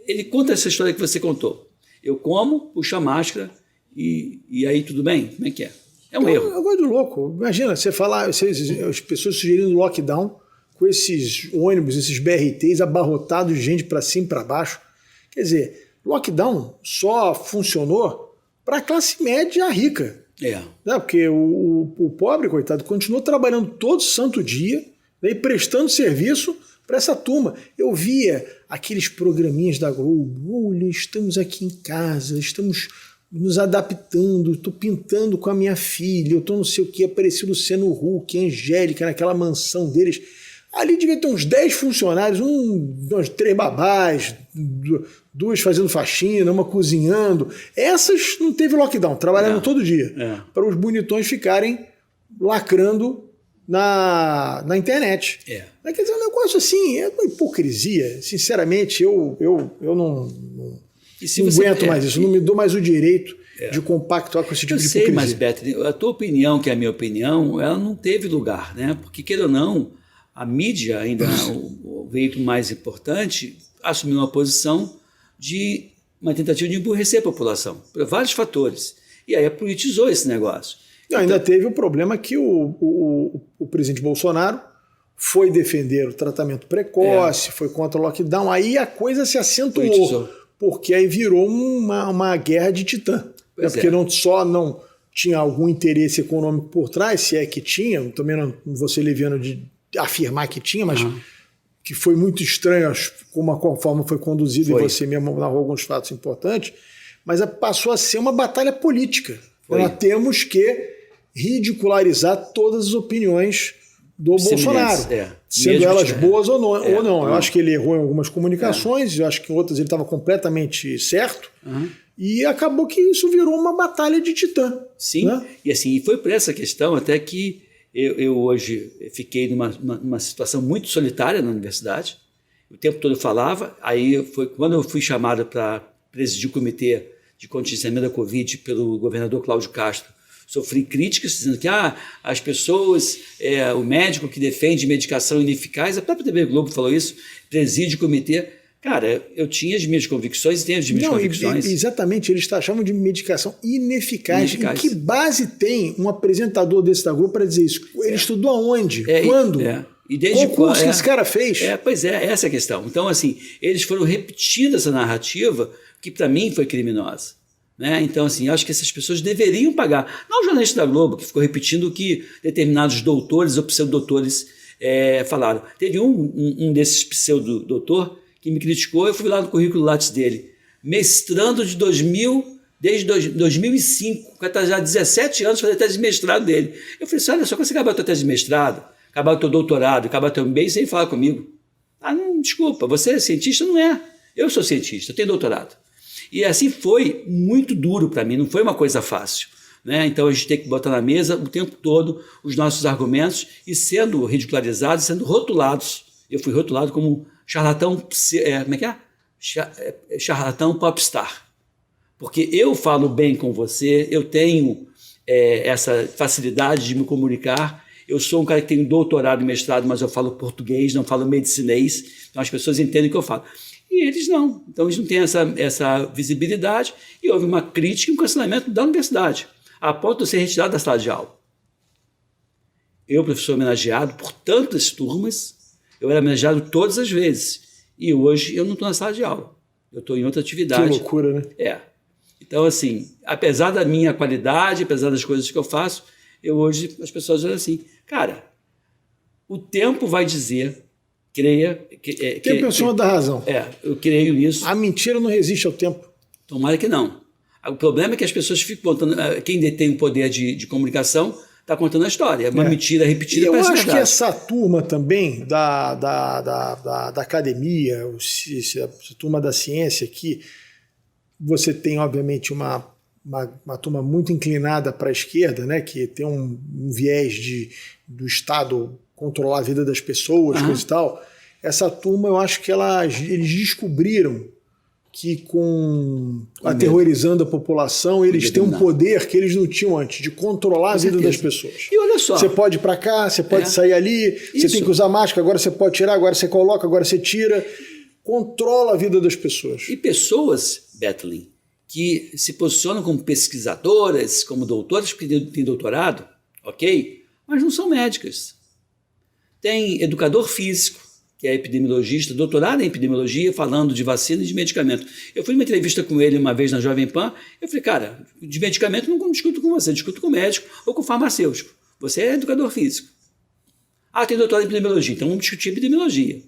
ele conta essa história que você contou. Eu como, puxo a máscara e aí tudo bem? Como é que é? É um erro. Eu gosto de louco. Imagina, você falar, as pessoas sugerindo lockdown, com esses ônibus, esses BRTs abarrotados de gente para cima e para baixo. Quer dizer, lockdown só funcionou para a classe média rica. Né? Porque o pobre, coitado, continuou trabalhando todo santo dia, né, prestando serviço para essa turma. Eu via aqueles programinhas da Globo, olha, estamos aqui em casa, estamos nos adaptando, estou pintando com a minha filha, eu estou não sei o que, apareceu Luciano Huck, Angélica, naquela mansão deles. Ali devia ter uns 10 funcionários, uns 3 babás, 2 fazendo faxina, uma cozinhando. Essas não teve lockdown, trabalharam todo dia. Para os bonitões ficarem lacrando na internet. Quer dizer, um negócio assim, é uma hipocrisia. Sinceramente, eu não aguento mais isso, não me dou mais o direito de compactuar com esse tipo de hipocrisia. Mas, Beto, a tua opinião, que é a minha opinião, ela não teve lugar, né? Porque, queira ou não, a mídia, ainda o veículo mais importante, assumiu uma posição de uma tentativa de emburrecer a população, por vários fatores. E aí politizou esse negócio. Ainda teve o problema que o presidente Bolsonaro foi defender o tratamento precoce, foi contra o lockdown, aí a coisa se acentuou, porque aí virou uma guerra de titã. Porque não tinha algum interesse econômico por trás, se é que tinha, também não vou ser leviano de afirmar que tinha, mas que foi muito estranho como a forma foi conduzida, e você mesmo narrou alguns fatos importantes, mas passou a ser uma batalha política. Nós temos que ridicularizar todas as opiniões do Bolsonaro, sendo elas boas ou não. Eu acho que ele errou em algumas comunicações, eu acho que em outras ele estava completamente certo, e acabou que isso virou uma batalha de titã. Sim, né? E assim, foi por essa questão até que eu hoje fiquei numa situação muito solitária na universidade, o tempo todo eu falava, aí foi quando eu fui chamado para presidir o comitê de contingenciamento da Covid pelo governador Cláudio Castro, sofri críticas dizendo que as pessoas, o médico que defende medicação ineficaz, a própria TV Globo falou isso, preside o comitê. Cara, eu tinha as minhas convicções e tenho as minhas convicções. Exatamente, eles taxavam de medicação ineficaz. Em que base tem um apresentador desse da Globo para dizer isso? Ele estudou aonde? Quando? E desde qual curso que esse cara fez? Pois é, essa é a questão. Então, assim, eles foram repetindo essa narrativa que para mim foi criminosa. Né? Então, assim, acho que essas pessoas deveriam pagar. Não o jornalista da Globo, que ficou repetindo o que determinados doutores ou pseudodoutores falaram. Teve um desses pseudodoutores que me criticou, eu fui lá no currículo Lattes dele, mestrando desde 2005, vai estar já 17 anos fazendo tese de mestrado dele. Eu falei assim, olha só, quando você acabar a tua tese de mestrado, acabar o teu doutorado, acabar o teu MBA, você vem falar comigo. Não, desculpa, você é cientista? Não é. Eu sou cientista, eu tenho doutorado. E assim foi muito duro para mim, não foi uma coisa fácil. Né? Então a gente tem que botar na mesa o tempo todo os nossos argumentos e sendo ridicularizados, sendo rotulados. Eu fui rotulado como charlatão, charlatão popstar. Porque eu falo bem com você, eu tenho essa facilidade de me comunicar, eu sou um cara que tem doutorado e mestrado, mas eu falo português, não falo medicinês, então as pessoas entendem o que eu falo. E eles não. Então eles não têm essa visibilidade e houve uma crítica e um cancelamento da universidade, a ponto de eu ser retirado da sala de aula. Eu, professor homenageado por tantas turmas, eu era homenageado todas as vezes. E hoje eu não estou na sala de aula. Eu estou em outra atividade. Que loucura, né? Então, assim, apesar da minha qualidade, apesar das coisas que eu faço, hoje as pessoas dizem assim, cara, o tempo vai dizer... Tempo é soma da razão. Eu creio nisso. A mentira não resiste ao tempo. Tomara que não. O problema é que as pessoas ficam contando... Quem detém o poder de comunicação está contando a história. É uma mentira repetida. Eu acho que essa turma também da academia, essa turma da ciência, que você tem, obviamente, uma turma muito inclinada para a esquerda, né, que tem um viés do Estado controlar a vida das pessoas, coisa e tal. Essa turma, eu acho que eles descobriram que aterrorizando a população, eles têm um poder que eles não tinham antes, de controlar a vida das pessoas. E olha só. Você pode ir para cá, você pode sair ali, você tem que usar máscara, agora você pode tirar, agora você coloca, agora você tira. Controla a vida das pessoas. E pessoas, Bethlen, que se posicionam como pesquisadoras, como doutoras, porque têm doutorado, ok? Mas não são médicas. Tem educador físico, que é epidemiologista, doutorado em epidemiologia, falando de vacina e de medicamento. Eu fui numa entrevista com ele uma vez na Jovem Pan, eu falei, cara, de medicamento não discuto com você, discuto com o médico ou com o farmacêutico. Você é educador físico. Tem doutorado em epidemiologia, então vamos discutir epidemiologia.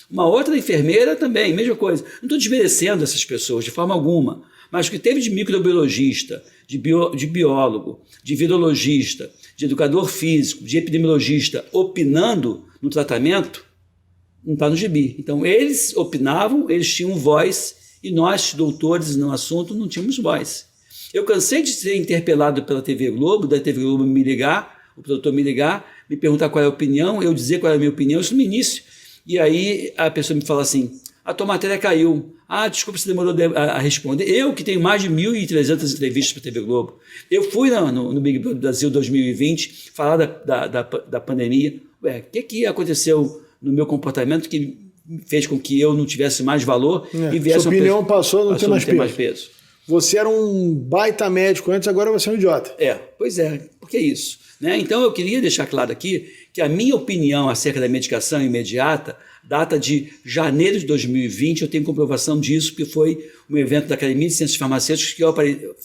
Uma outra enfermeira também, mesma coisa. Não estou desmerecendo essas pessoas de forma alguma, mas o que teve de microbiologista, de biólogo, de virologista, de educador físico, de epidemiologista opinando no tratamento, não está no gibi. Então, eles opinavam, eles tinham voz, e nós, doutores no assunto, não tínhamos voz. Eu cansei de ser interpelado pela TV Globo, da TV Globo me ligar, o produtor me ligar, me perguntar qual é a opinião, eu dizer qual é a minha opinião, isso no início. E aí a pessoa me fala assim, a tua matéria caiu. Desculpa, você demorou a responder. Eu, que tenho mais de 1.300 entrevistas para a TV Globo, eu fui no Big Brother Brasil 2020 falar da pandemia. O que aconteceu no meu comportamento que fez com que eu não tivesse mais valor e viesse sua opinião passou a não ter mais peso. Você era um baita médico antes, agora você é um idiota. Pois é, porque é isso. Né? Então eu queria deixar claro aqui que a minha opinião acerca da medicação imediata data de janeiro de 2020, eu tenho comprovação disso, porque foi um evento da Academia de Ciências Farmacêuticas que eu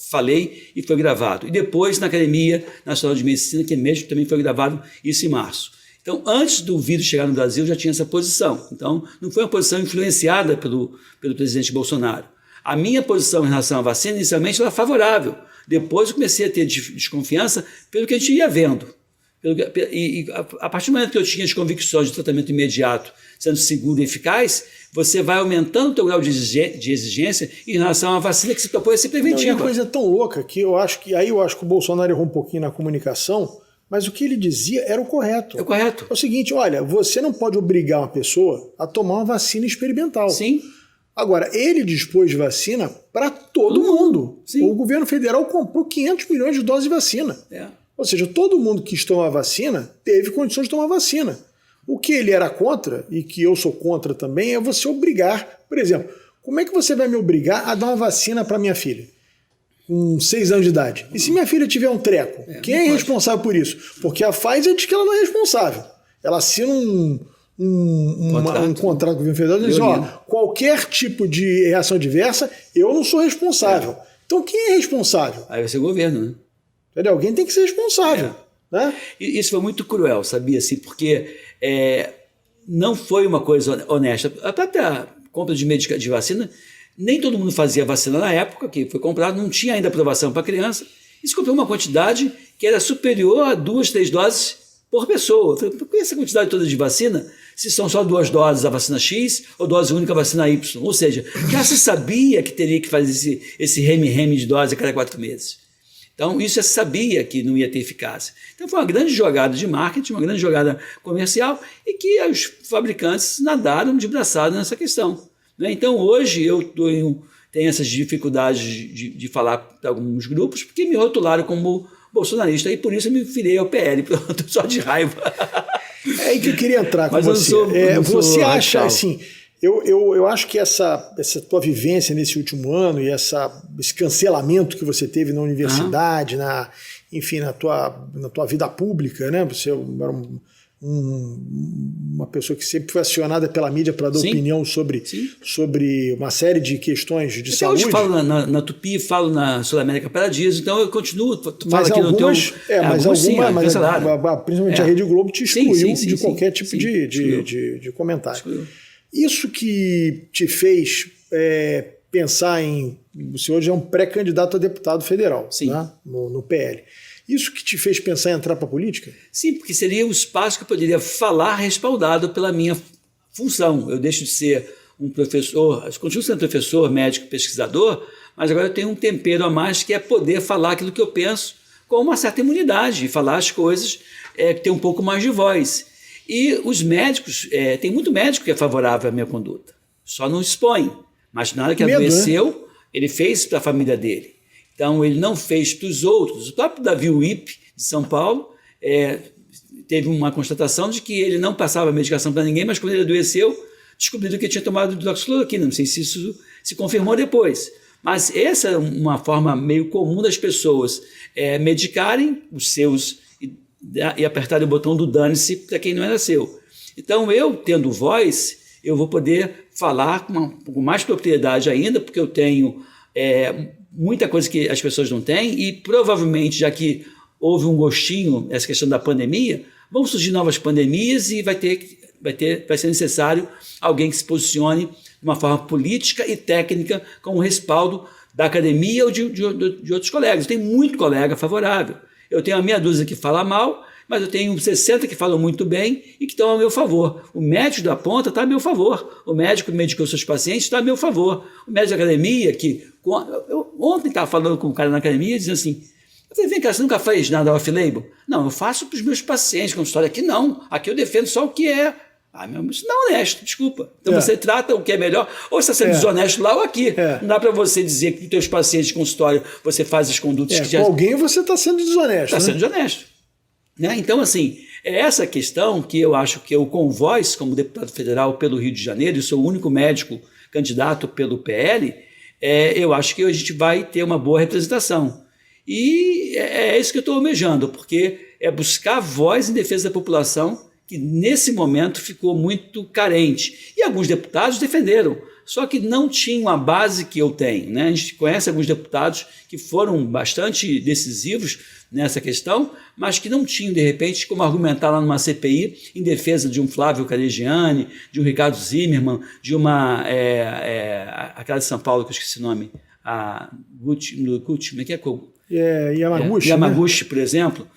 falei e foi gravado. E depois na Academia Nacional de Medicina, que mesmo também foi gravado isso em março. Então, antes do vírus chegar no Brasil, já tinha essa posição. Então, não foi uma posição influenciada pelo presidente Bolsonaro. A minha posição em relação à vacina, inicialmente, era favorável. Depois eu comecei a ter desconfiança pelo que a gente ia vendo. E a partir do momento que eu tinha as convicções de tratamento imediato sendo seguro e eficaz, você vai aumentando o teu grau de exigência em relação à vacina que se propõe a ser preventiva. Não, é uma coisa tão louca que eu acho que o Bolsonaro errou um pouquinho na comunicação, mas o que ele dizia era o correto. É o correto. É o seguinte, olha, você não pode obrigar uma pessoa a tomar uma vacina experimental. Sim. Agora, ele dispôs de vacina para todo mundo. Sim. O governo federal comprou 500 milhões de doses de vacina. Ou seja, todo mundo que quis tomar vacina teve condições de tomar vacina. O que ele era contra, e que eu sou contra também, é você obrigar. Por exemplo, como é que você vai me obrigar a dar uma vacina para minha filha? Com 6 anos de idade. E se minha filha tiver um treco? Quem é responsável por isso? Porque a Pfizer diz que ela não é responsável. Ela assina um contrato com o governo federal dizendo assim, qualquer tipo de reação adversa, eu não sou responsável. Então quem é responsável? Aí vai ser o governo, né? Entendeu? Alguém tem que ser responsável. Né? Isso foi muito cruel, sabia? Assim, porque não foi uma coisa honesta. A própria compra de vacina, nem todo mundo fazia vacina na época que foi comprado, não tinha ainda aprovação para criança, e se comprou uma quantidade que era superior a 2, 3 doses por pessoa. Por que essa quantidade toda de vacina, se são só 2 doses a vacina X ou dose única a vacina Y? Ou seja, já se sabia que teria que fazer esse reme-reme de dose a cada 4 meses. Então, isso já se sabia que não ia ter eficácia. Então, foi uma grande jogada de marketing, uma grande jogada comercial, e que os fabricantes nadaram de braçada nessa questão. Né? Então, hoje, eu tenho essas dificuldades de falar para alguns grupos, porque me rotularam como bolsonarista, e por isso eu me filiei ao PL, só de raiva. É aí que eu queria entrar com você. Você acha, assim... Eu acho que essa tua vivência nesse último ano e esse cancelamento que você teve na universidade, enfim, na tua vida pública, né? Você era uma pessoa que sempre foi acionada pela mídia para dar opinião sobre uma série de questões de saúde. Hoje falo na Tupi, falo na Sul-América Paradiso, então eu continuo, falo aqui no teu... Principalmente a Rede Globo te excluiu de qualquer tipo de comentário. Excluiu. Isso que te fez pensar em... Você hoje é um pré-candidato a deputado federal, né? no PL. Isso que te fez pensar em entrar para a política? Sim, porque seria um espaço que eu poderia falar respaldado pela minha função. Eu deixo de ser um professor, continuo sendo professor, médico, pesquisador, mas agora eu tenho um tempero a mais que é poder falar aquilo que eu penso com uma certa imunidade e falar as coisas que tem um pouco mais de voz. E os médicos, tem muito médico que é favorável à minha conduta, só não expõe. Mas na hora que adoeceu, ele fez para a família dele. Então, ele não fez para os outros. O próprio Davi Uip, de São Paulo, teve uma constatação de que ele não passava medicação para ninguém, mas quando ele adoeceu, descobriram que ele tinha tomado hidroxicloroquina. Não sei se isso se confirmou depois. Mas essa é uma forma meio comum das pessoas medicarem os seus e apertarem o botão do dane-se para quem não era seu. Então, eu, tendo voz, eu vou poder falar com mais propriedade ainda, porque eu tenho muita coisa que as pessoas não têm, e provavelmente, já que houve um gostinho, essa questão da pandemia, vão surgir novas pandemias e vai ser necessário alguém que se posicione de uma forma política e técnica com o respaldo da academia ou de outros colegas. Tem muito colega favorável. Eu tenho a meia dúzia que fala mal, mas eu tenho 60 que falam muito bem e que estão ao meu favor. O médico da ponta está a meu favor. O médico que medicou seus pacientes está a meu favor. O médico da academia, eu ontem estava falando com um cara na academia, dizendo assim, eu falei, vem cá, você nunca fez nada off-label? Não, eu faço para os meus pacientes, com história aqui não. Aqui eu defendo só o que é. Isso não é honesto, desculpa. Então você trata o que é melhor, ou você está sendo desonesto lá ou aqui. Não dá para você dizer que os teus pacientes de consultório você faz as condutas que já... Com alguém você está sendo desonesto. Está sendo desonesto. Né? Então, assim, é essa questão que eu acho que eu, com voz, como deputado federal pelo Rio de Janeiro, e sou o único médico candidato pelo PL, eu acho que a gente vai ter uma boa representação. E é isso que eu estou almejando, porque é buscar voz em defesa da população, que nesse momento ficou muito carente. E alguns deputados defenderam, só que não tinham a base que eu tenho, né? A gente conhece alguns deputados que foram bastante decisivos nessa questão, mas que não tinham, de repente, como argumentar lá numa CPI em defesa de um Flávio Canegiani, de um Ricardo Zimmermann, de uma... aquela de São Paulo, que eu esqueci o nome, a Gucci, como é que é? Yamaguchi, Yamaguchi, né? Por exemplo.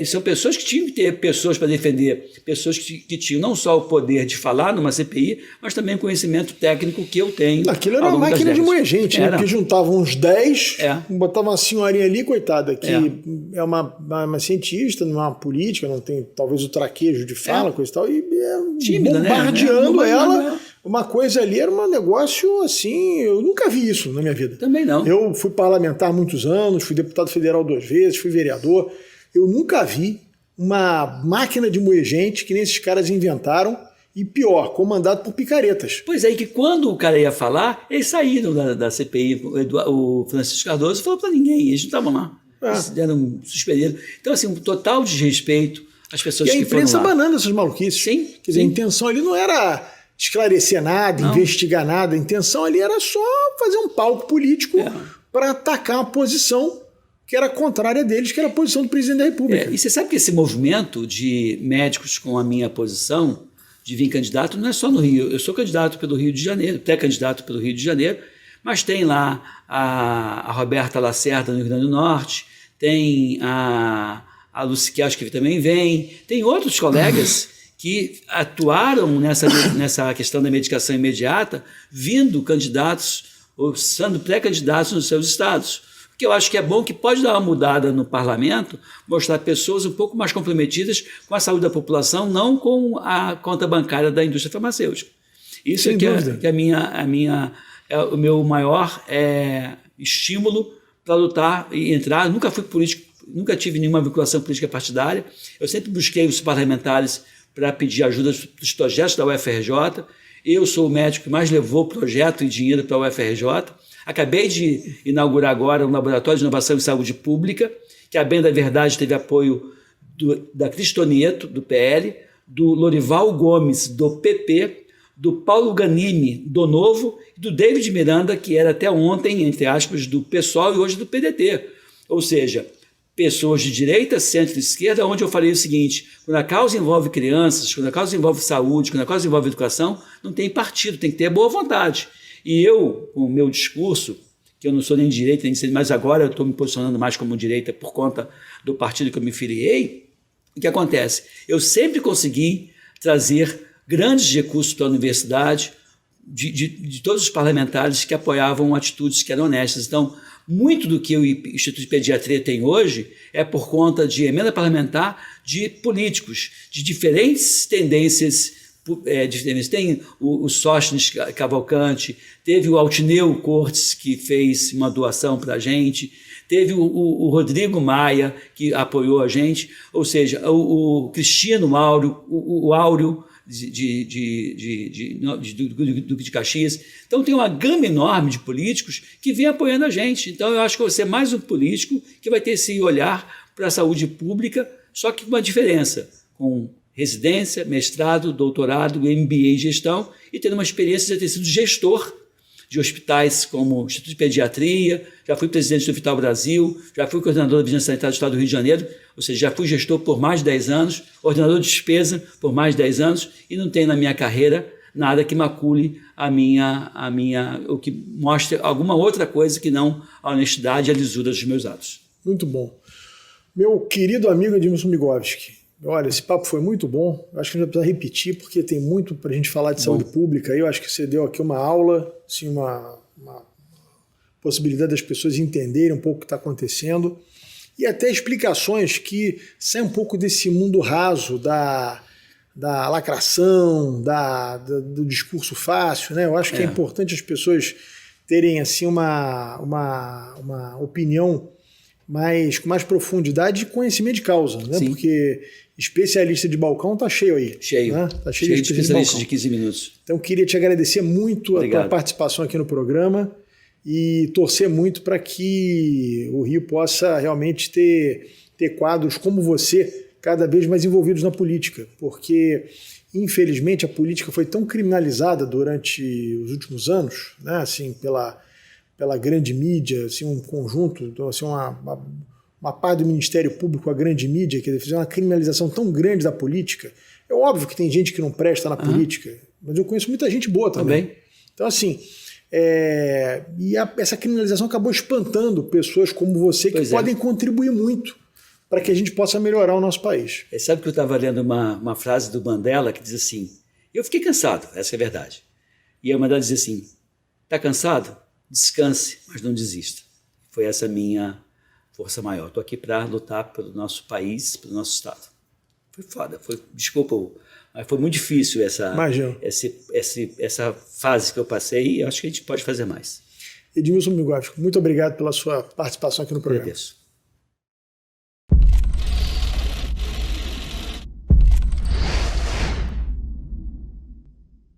São pessoas que tinham que ter pessoas para defender, pessoas que tinham não só o poder de falar numa CPI, mas também conhecimento técnico que eu tenho. Aquilo era uma máquina de moer gente, né? Porque juntavam uns 10, botavam uma senhorinha ali, coitada, que é uma cientista, não é uma política, não tem talvez o traquejo de fala, coisa e tal, e tímida, bombardeando ela. Uma coisa ali era um negócio assim, eu nunca vi isso na minha vida. Também não. Eu fui parlamentar há muitos anos, fui deputado federal 2 vezes, fui vereador. Eu nunca vi uma máquina de moer gente que nem esses caras inventaram e pior, comandado por picaretas. Pois é, que quando o cara ia falar, eles saíram da CPI, o Francisco Cardoso falou para ninguém, eles não estavam lá. Eles deram suspendido. Então, assim, um total desrespeito às pessoas que foram lá. E a imprensa banando essas maluquices. Sim. Quer dizer, a intenção ali não era esclarecer nada, investigar nada, a intenção ali era só fazer um palco político para atacar uma posição que era contrária deles, que era a posição do presidente da República. E você sabe que esse movimento de médicos com a minha posição de vir candidato não é só no Rio. Eu sou candidato pelo Rio de Janeiro, pré-candidato pelo Rio de Janeiro, mas tem lá a Roberta Lacerda no Rio Grande do Norte, tem a Lucy Kelch, que também vem, tem outros colegas que atuaram nessa questão da medicação imediata, vindo candidatos ou sendo pré-candidatos nos seus estados. Que eu acho que é bom, que pode dar uma mudada no parlamento, mostrar pessoas um pouco mais comprometidas com a saúde da população, não com a conta bancária da indústria farmacêutica. Isso é o meu maior estímulo para lutar e entrar. Nunca fui político, nunca tive nenhuma vinculação política partidária. Eu sempre busquei os parlamentares para pedir ajuda dos projetos da UFRJ. Eu sou o médico que mais levou projeto e dinheiro para a UFRJ. Acabei de inaugurar agora um laboratório de inovação em saúde pública, que a bem da verdade teve apoio da Cristonieto, do PL, do Lorival Gomes, do PP, do Paulo Ganimi, do Novo, e do David Miranda, que era até ontem, entre aspas, do PSOL e hoje do PDT. Ou seja, pessoas de direita, centro e esquerda, onde eu falei o seguinte: quando a causa envolve crianças, quando a causa envolve saúde, quando a causa envolve educação, não tem partido, tem que ter boa vontade. E eu, com o meu discurso, que eu não sou nem de direita, nem de centro, mas agora eu estou me posicionando mais como direita por conta do partido que eu me filiei, o que acontece? Eu sempre consegui trazer grandes recursos para a universidade, de todos os parlamentares que apoiavam atitudes que eram honestas. Então, muito do que o Instituto de Pediatria tem hoje é por conta de emenda parlamentar de políticos, de diferentes tendências. Tem o Sóstenes Cavalcante, teve o Altineu Cortes, que fez uma doação para a gente, teve o Rodrigo Maia, que apoiou a gente, ou seja, o Cristino Áureo, o Áureo de Caxias. Então tem uma gama enorme de políticos que vem apoiando a gente. Então eu acho que você é mais um político que vai ter esse olhar para a saúde pública, só que com uma diferença, com residência, mestrado, doutorado, MBA em gestão e tendo uma experiência de ter sido gestor de hospitais como o Instituto de Pediatria, já fui presidente do Vital Brasil, já fui coordenador da Vigilância Sanitária do Estado do Rio de Janeiro, ou seja, já fui gestor por mais de 10 anos, ordenador de despesa por mais de 10 anos e não tenho na minha carreira nada que macule o que mostre alguma outra coisa que não a honestidade e a lisura dos meus atos. Muito bom. Meu querido amigo Edmilson Migovski, olha, esse papo foi muito bom. Eu acho que a gente vai precisar repetir, porque tem muito para a gente falar de saúde pública. Eu acho que você deu aqui uma aula, assim, uma possibilidade das pessoas entenderem um pouco o que está acontecendo e até explicações que saem um pouco desse mundo raso da lacração, do discurso fácil, né? Eu acho que é importante as pessoas terem assim uma opinião com mais profundidade e conhecimento de causa, né? Sim. Porque especialista de balcão tá cheio aí. Cheio. Né? Tá cheio de especialistas de 15 minutos. Então, queria te agradecer muito a tua participação aqui no programa e torcer muito para que o Rio possa realmente ter quadros como você cada vez mais envolvidos na política, porque infelizmente a política foi tão criminalizada durante os últimos anos, né, assim, pela grande mídia, assim, um conjunto, então, assim, uma parte do Ministério Público, a grande mídia, que fizeram uma criminalização tão grande da política. É óbvio que tem gente que não presta na política, mas eu conheço muita gente boa também. Então, assim, essa criminalização acabou espantando pessoas como você que podem contribuir muito para que a gente possa melhorar o nosso país. Sabe que eu estava lendo uma frase do Mandela que diz assim, eu fiquei cansado, essa é a verdade. E o Mandela diz assim, está cansado? Descanse, mas não desista. Foi essa minha força maior. Estou aqui para lutar pelo nosso país, pelo nosso Estado. Foi foda, desculpa, mas foi muito difícil essa fase que eu passei e acho que a gente pode fazer mais. Edmilson Miguel, muito obrigado pela sua participação aqui no programa. Agradeço.